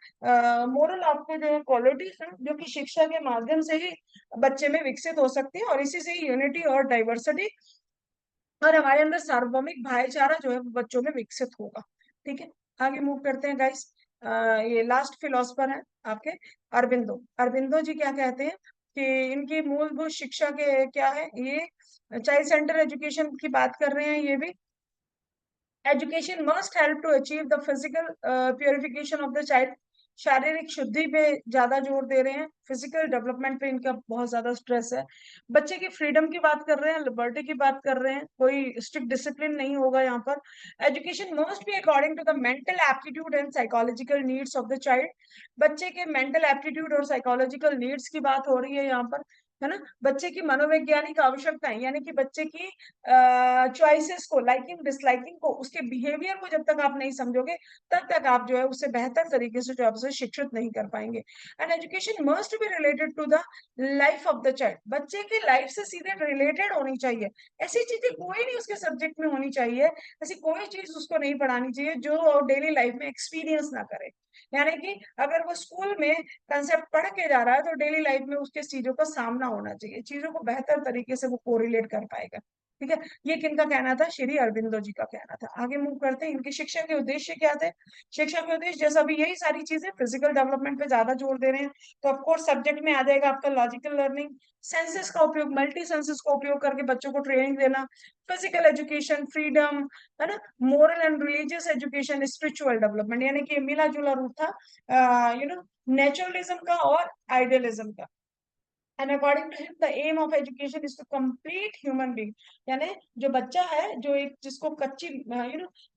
मोरल आपके जो है क्वालिटीज हैं जो कि शिक्षा के माध्यम से ही बच्चे में विकसित हो सकती है, और इसी से ही यूनिटी और डाइवर्सिटी और हमारे अंदर सार्वभौमिक भाईचारा जो है वो बच्चों में विकसित होगा। ठीक है, आगे मूव करते हैं गाइस। ये लास्ट फिलोसफर है आपके अरबिंदो। अरबिंदो जी क्या कहते हैं कि इनकी मूलभूत शिक्षा के क्या है, ये चाइल्ड सेंटर एजुकेशन की बात कर रहे हैं ये भी। Education must help to achieve the physical purification of the child. शारीरिक शुद्धि पे ज्यादा जोर दे रहे हैं, फिजिकल डेवलपमेंट पे इनका बहुत ज्यादा स्ट्रेस है। बच्चे की फ्रीडम की बात कर रहे हैं, लिबर्टी की बात कर रहे हैं, कोई स्ट्रिक्ट डिसिप्लिन नहीं होगा यहाँ पर। Education must be according to the mental aptitude and psychological needs of the child. बच्चे के मेंटल एप्टीट्यूड और साइकोलॉजिकल नीड्स की बात हो रही है यहाँ पर, है ना। बच्चे की मनोवैज्ञानिक आवश्यकताएं, यानी कि बच्चे की चॉइसेस को, लाइकिंग डिसलाइकिंग को, उसके बिहेवियर को जब तक आप नहीं समझोगे तब तक आप जो है उससे बेहतर तरीके से जो है उसे शिक्षित नहीं कर पाएंगे। And education must be related to the life of the child. बच्चे की लाइफ से सीधे रिलेटेड होनी चाहिए। ऐसी चीजें कोई नहीं उसके सब्जेक्ट में होनी चाहिए, ऐसी कोई चीज उसको नहीं पढ़ानी चाहिए जो डेली लाइफ में एक्सपीरियंस ना करे। यानी कि अगर वो स्कूल में कंसेप्ट पढ़ के जा रहा है तो डेली लाइफ में उसके चीजों का सामना होना चाहिए, चीजों को बेहतर तरीके से वो कोरिलेट कर पाएगा। ठीक है, ये किनका कहना था, श्री अरबिंदो जी का कहना था। आगे मूव करते हैं, इनकी शिक्षा के उद्देश्य क्या थे। शिक्षा के उद्देश्य जैसा भी यही सारी चीजें, फिजिकल डेवलपमेंट पे ज्यादा जोर दे रहे हैं, तो ऑफकोर्स सब्जेक्ट में आ जाएगा आपका लॉजिकल लर्निंग, सेंसेस का उपयोग, मल्टी सेंसेस का उपयोग करके बच्चों को ट्रेनिंग देना, फिजिकल एजुकेशन, फ्रीडम, है ना, moral and religious education, spiritual development, यानी कि मिला जुला रूप था नेचुरलिज्म का और आइडियलिज्म का। And according to him the aim of education is to complete human being. यानी जो बच्चा है, जो एक जिसको कच्ची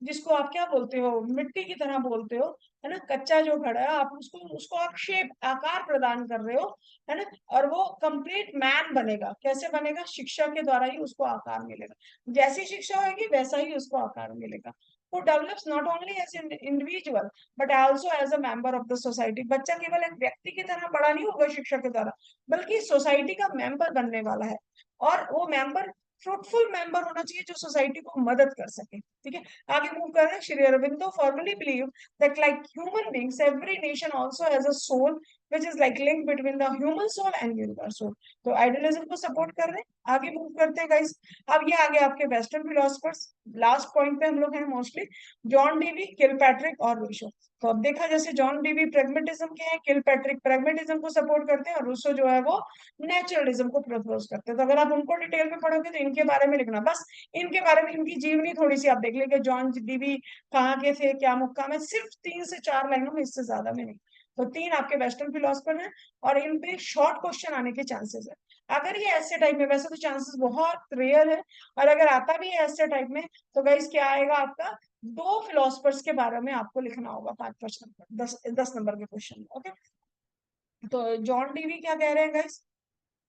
जिसको आप क्या बोलते हो, मिट्टी की तरह बोलते हो, है ना, कच्चा जो खड़ा है, आप उसको उसको आप शेप, आकार प्रदान कर रहे हो, है ना। और वो कंप्लीट मैन बनेगा, कैसे बनेगा, शिक्षा के द्वारा ही उसको आकार मिलेगा। जैसी शिक्षा होगी वैसा ही उसको आकार मिलेगा। who develops not only as an individual but also as a member of the society। बच्चा केवल एक व्यक्ति की तरह बड़ा नहीं होगा शिक्षा के द्वारा, बल्कि सोसाइटी का मेंबर बनने वाला है। और वो मेंबर फ्रूटफुल मेंबर होना चाहिए जो सोसाइटी को मदद कर सके। ठीक है, आगे मूव कर रहे हैं। Shri Aurobindo formally believe that like human beings every nation also has a soul which is like link between the human soul and universe soul। तो आइडियलिज्म को सपोर्ट कर रहे हैं। आगे मूव करते हैं गाइस। अब ये आगे आपके वेस्टर्न फिलोसफर्स, लास्ट पॉइंट पे हम लोग हैं मोस्टली, जॉन डीवी, किलपैट्रिक और रूसो। तो अब देखा, जैसे जॉन डीवी प्रेगमेटिज्म के हैं, किलपैट्रिक प्रेगमेटिज्म को सपोर्ट करते हैं, और रूसो जो है वो नेचुरलिज्म को प्रपोज करते हैं। तो अगर आप उनको डिटेल में पढ़ोगे तो इनके बारे में लिखना, बस इनके बारे में, इनकी जीवनी थोड़ी सी आप देख लेंगे, जॉन डीवी कहाँ के थे, क्या मुक्काम है, सिर्फ 3 से 4 लाइनों में, इससे ज्यादा में नहीं। तो 3 आपके वेस्टर्न फिलोसफर हैं, और इन पे शॉर्ट क्वेश्चन आने के चांसेस है। अगर ये ऐसे टाइप में, वैसे तो चांसेस बहुत रेयर है, और अगर आता भी है ऐसे टाइप में, तो गाइस क्या आएगा आपका, 2 फिलोसफर्स के बारे में आपको लिखना होगा 5-5 नंबर, 10-10 नंबर के क्वेश्चन में। ओके, तो जॉन डीवी क्या कह रहे हैं गाइस,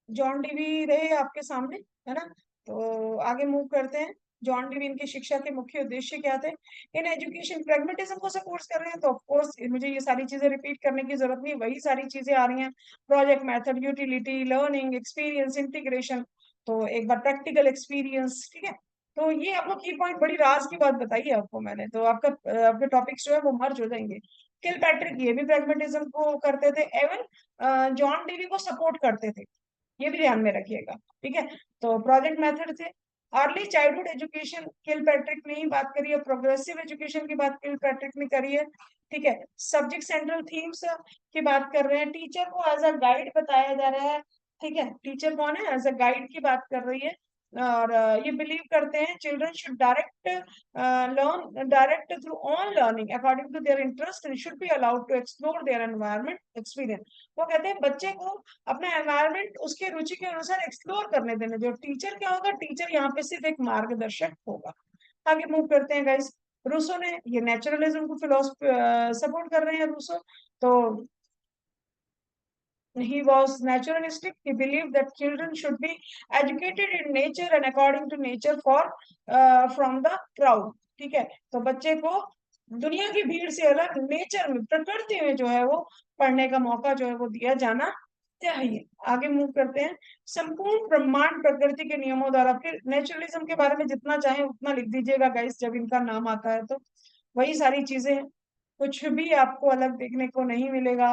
जॉन डीवी रहे आपके सामने, है ना। तो आगे मूव करते हैं। जॉन डीवी, इनकी शिक्षा के मुख्य उद्देश्य क्या थे। इन एजुकेशन प्रैग्मेटिज्म को सपोर्ट कर रहे हैं, तो ऑफ कोर्स मुझे ये सारी चीजें रिपीट करने की जरूरत नहीं, वही सारी चीजें आ रही हैं, project method, utility, learning, experience, integration. तो एक बार प्रैक्टिकल एक्सपीरियंस, ठीक है। तो ये आपको की पॉइंट, बड़ी राज की बात बताई है आपको मैंने, तो आपका आपके टॉपिक्स जो है वो मर्ज हो जाएंगे। किलपैट्रिक ये भी प्रैग्मेटिज्म को करते थे, एवन जॉन डीवी को सपोर्ट करते थे, ये भी ध्यान में रखिएगा। ठीक है, तो प्रोजेक्ट मेथड थे। अर्ली चाइल्डहुड एजुकेशन किलपैट्रिक ने ही बात करी है, प्रोग्रेसिव एजुकेशन की बात किलपैट्रिक ने करी है। ठीक है, सब्जेक्ट सेंट्रल थीम्स की बात कर रहे हैं, टीचर को एज अ गाइड बताया जा रहा है। ठीक है, टीचर कौन है, एज अ गाइड की बात कर रही है। और ये बिलीव करते हैं children should direct through on learning according to their interest and should be allowed to explore their environment experience. वो कहते हैं बच्चे को अपना एनवायरमेंट उसके रुचि के अनुसार एक्सप्लोर करने देने। जो टीचर क्या होगा, टीचर यहाँ पे सिर्फ एक मार्गदर्शक होगा। आगे मूव करते हैं गाइस। रूसो ने ये नेचुरलिज्म को फिलोसफी सपोर्ट कर रहे हैं रूसो। तो he was naturalistic, he believed that children should be educated in nature and according to nature for from the crowd। ठीक है, तो बच्चे को दुनिया की भीड़ से अलग नेचर में, प्रकृति में जो है वो पढ़ने का मौका जो है वो दिया जाना चाहिए। आगे मूव करते हैं। संपूर्ण ब्रह्मांड प्रकृति के नियमों द्वारा, फिर नेचुरलिज्म के बारे में जितना चाहे उतना लिख दीजिएगा गाइस, जब इनका नाम आता है तो वही सारी चीजें हैं, कुछ भी आपको अलग देखने को नहीं मिलेगा।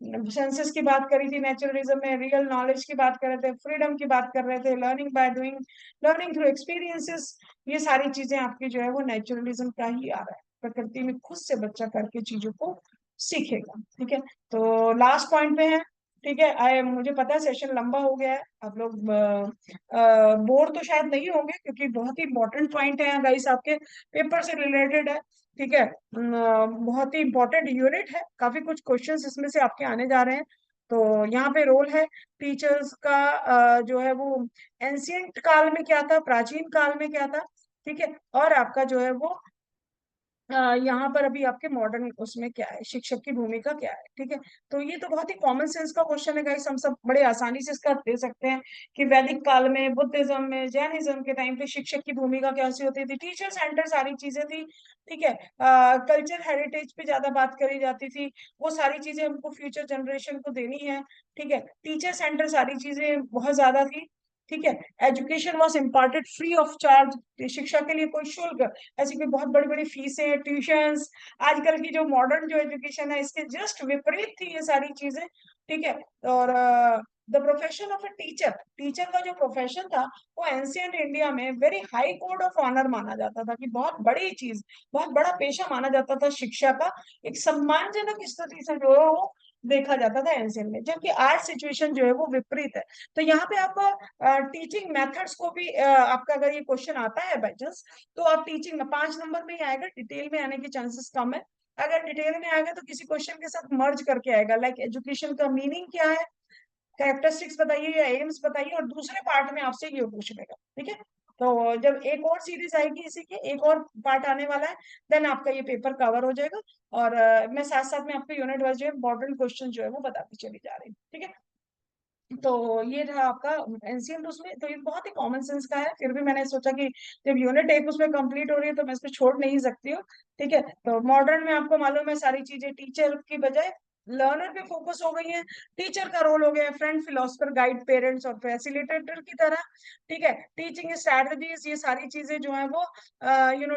सेंसस की बात करी थी नेचुरलिज्म में, रियल नॉलेज की बात कर रहे थे, फ्रीडम की बात कर रहे थे, learning by doing, learning through experiences, ये सारी चीजें आपकी जो है वो नेचुरलिज्म का ही आ रहा है। प्रकृति में खुद से बच्चा करके चीजों को सीखेगा। ठीक है, तो लास्ट पॉइंट पे है। ठीक है, आए मुझे पता है सेशन लंबा हो गया है, आप लोग बोर तो शायद नहीं होंगे, क्योंकि बहुत ही इंपॉर्टेंट पॉइंट है गाइस, आपके पेपर से रिलेटेड है। ठीक है, बहुत ही इंपॉर्टेंट यूनिट है, काफी कुछ क्वेश्चंस इसमें से आपके आने जा रहे हैं। तो यहाँ पे रोल है टीचर्स का, जो है वो एंशियंट काल में क्या था, प्राचीन काल में क्या था। ठीक है, और आपका जो है वो यहाँ पर अभी आपके मॉडर्न उसमें क्या है, शिक्षक की भूमिका क्या है। ठीक है, तो ये तो बहुत ही कॉमन सेंस का क्वेश्चन है गाइस, हम सब बड़े आसानी से इसका दे सकते हैं कि वैदिक काल में, बुद्धिज्म में, जैनिज्म के टाइम पे शिक्षक की भूमिका कैसी होती थी, टीचर सेंटर सारी चीजें थी। ठीक है, कल्चर हेरिटेज पे ज्यादा बात करी जाती थी, वो सारी चीजें हमको फ्यूचर जनरेशन को देनी है। ठीक है, टीचर सेंटर सारी चीजें बहुत ज्यादा थी। ठीक है, education was imparted free of charge, शिक्षा के लिए कोई शुल्क, ऐसी कोई बहुत बड़ी बड़ी फीसें, ट्यूशंस, आजकल की जो मॉडर्न जो एजुकेशन है इसके जस्ट विपरीत थी ये सारी चीजें। ठीक है, और the profession of a teacher, teacher का जो प्रोफेशन था वो एंशियंट इंडिया में very high code of honour माना जाता था, कि बहुत बड़ी चीज, बहुत बड़ा पेशा माना जाता था शिक्षा का, एक सम्मानजनक स्थिति से जो है वो देखा जाता था एंशियंट में, जबकि आज सिचुएशन जो है वो विपरीत है। तो यहाँ पे आप टीचिंग मेथड्स को भी आपका अगर ये क्वेश्चन आता है बाई चांस, तो आप टीचिंग में 5 नंबर में ही आएगा, डिटेल में आने के चांसेस कम है। अगर डिटेल में आएगा तो किसी क्वेश्चन के साथ मर्ज करके आएगा, लाइक एजुकेशन का मीनिंग क्या है, कैरेक्टरिस्टिक्स बताइए या एम्स बताइए, और दूसरे पार्ट में आपसे ये पूछ लेगा। ठीक है, तो जब एक और सीरीज आएगी इसी के, एक और पार्ट आने वाला है, देन आपका ये पेपर कवर हो जाएगा। और मैं साथ साथ में आपको यूनिट वाइज जो इंपॉर्टेंट क्वेश्चन जो है वो बताती चली जा रही हूँ। ठीक है, तो ये रहा आपका एनसीएम, उसमें तो ये बहुत ही कॉमन सेंस का है, फिर भी मैंने सोचा कि जब यूनिट एक उसमें कंप्लीट हो रही है तो मैं इसको छोड़ नहीं सकती हूँ। ठीक है, तो मॉडर्न में आपको मालूम है सारी चीजें टीचर की बजाय लर्नर पे फोकस हो गई है। टीचर का रोल हो गया फ्रेंड, फिलोसफर, गाइड, पेरेंट्स और फैसिलिटेटर की तरह। ठीक है, टीचिंग स्ट्रैटेजीज, ये सारी चीजें जो है वो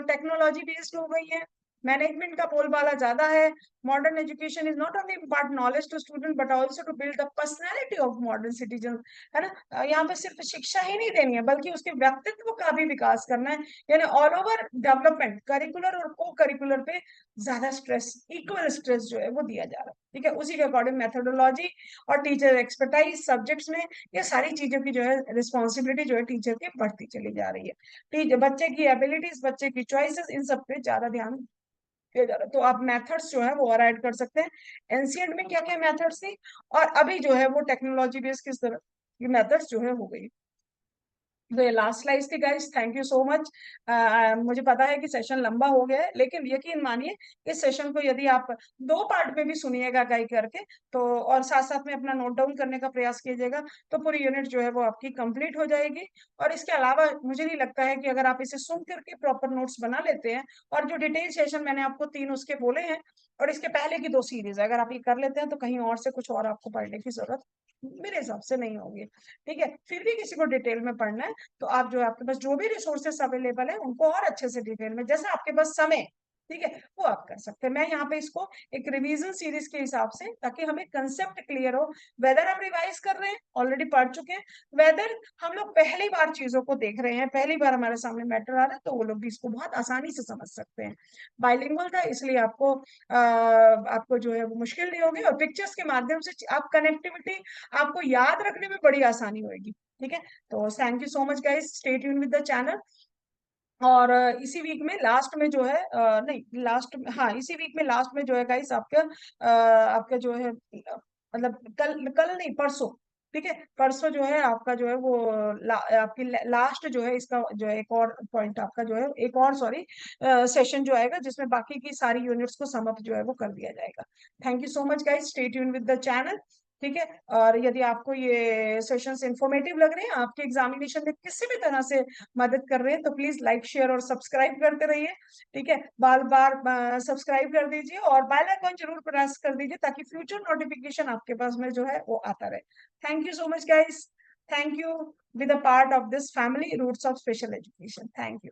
टेक्नोलॉजी बेस्ड हो गई है। मैनेजमेंट का बोलबाला ज्यादा है। Modern education is not only impart knowledge to student but also to build the personality of modern citizen, है ना। यहाँ पे सिर्फ शिक्षा ही नहीं देनी है, बल्कि उसके व्यक्तित्व का भी विकास करना है, यानी ऑल ओवर डेवलपमेंट, करिकुलर और को करिकुलर पे ज्यादा स्ट्रेस, इक्वल स्ट्रेस जो है वो दिया जा रहा है। ठीक है, उसी के अकॉर्डिंग मेथोडोलॉजी और टीचर एक्सपर्टाइज सब्जेक्ट्स में ये सारी चीजों की जो है रिस्पॉन्सिबिलिटी जो है टीचर की बढ़ती चली जा रही है। टीचर, बच्चे की एबिलिटीज, बच्चे की चॉइसेस, इन सब पे ज्यादा ध्यान दिया जा रहा है। तो आप मेथड्स जो है वो और ऐड कर सकते हैं, एंशियंट में क्या क्या मेथड्स थी, और अभी जो है वो टेक्नोलॉजी बेस्ड किस तरह की मेथड्स जो है हो गई। तो ये लास्ट स्लाइड थी guys, thank you so much. मुझे पता है कि सेशन लंबा हो गया है, लेकिन यकीन मानिए इस सेशन को यदि आप 2 पार्ट में भी सुनिएगा गाइड करके, तो और साथ साथ में अपना नोट डाउन करने का प्रयास कीजिएगा, तो पूरी यूनिट जो है वो आपकी कंप्लीट हो जाएगी। और इसके अलावा मुझे नहीं लगता है कि अगर आप इसे सुन करके प्रॉपर नोट्स बना लेते हैं, और जो डिटेल सेशन मैंने आपको 3 उसके बोले हैं, और इसके पहले की 2 सीरीज अगर आप ये कर लेते हैं, तो कहीं और से कुछ और आपको पढ़ने की जरूरत मेरे हिसाब से नहीं होगी। ठीक है, फिर भी किसी को डिटेल में पढ़ना है, तो आप जो है आपके पास जो भी रिसोर्सेस अवेलेबल है उनको और अच्छे से डिटेल में, जैसे आपके पास समय, ठीक है, वो आप कर सकते हैं। मैं यहाँ पे इसको एक रिवीजन सीरीज के हिसाब से, ताकि हमें कंसेप्ट क्लियर हो, वेदर हम रिवाइज कर रहे हैं, ऑलरेडी पढ़ चुके हैं, वेदर हम लोग पहली बार चीजों को देख रहे हैं, पहली बार हमारे सामने मैटर आ रहा है, तो वो लोग भी इसको बहुत आसानी से समझ सकते हैं। बाइलिंगुअल था इसलिए आपको जो है वो मुश्किल नहीं होगी, और पिक्चर्स के माध्यम से आप कनेक्टिविटी, आपको याद रखने में बड़ी आसानी होगी। ठीक है, तो thank you so much guys, stay tune with the channel. और इसी वीक में लास्ट में जो है, नहीं लास्ट, हाँ इसी वीक में लास्ट में जो है गाइस आपका आपका जो है मतलब कल कल नहीं परसों। ठीक है, परसों जो है आपका जो है वो आपकी लास्ट जो है इसका जो है एक और पॉइंट आपका जो है एक और सॉरी सेशन जो आएगा, जिसमें बाकी की सारी यूनिट्स को समअप जो है वो कर दिया जाएगा। Thank you so much guys, stay tune with the channel. ठीक है। और यदि आपको ये सेशंस इंफॉर्मेटिव लग रहे हैं, आपके एग्जामिनेशन में किसी भी तरह से मदद कर रहे हैं, तो प्लीज लाइक शेयर और सब्सक्राइब करते रहिए। ठीक है, बार बार सब्सक्राइब कर दीजिए और बेल आइकन जरूर प्रेस कर दीजिए, ताकि फ्यूचर नोटिफिकेशन आपके पास में जो है वो आता रहे। Thank you so much guys, thank you, with a part of this family roots of special education. Thank you.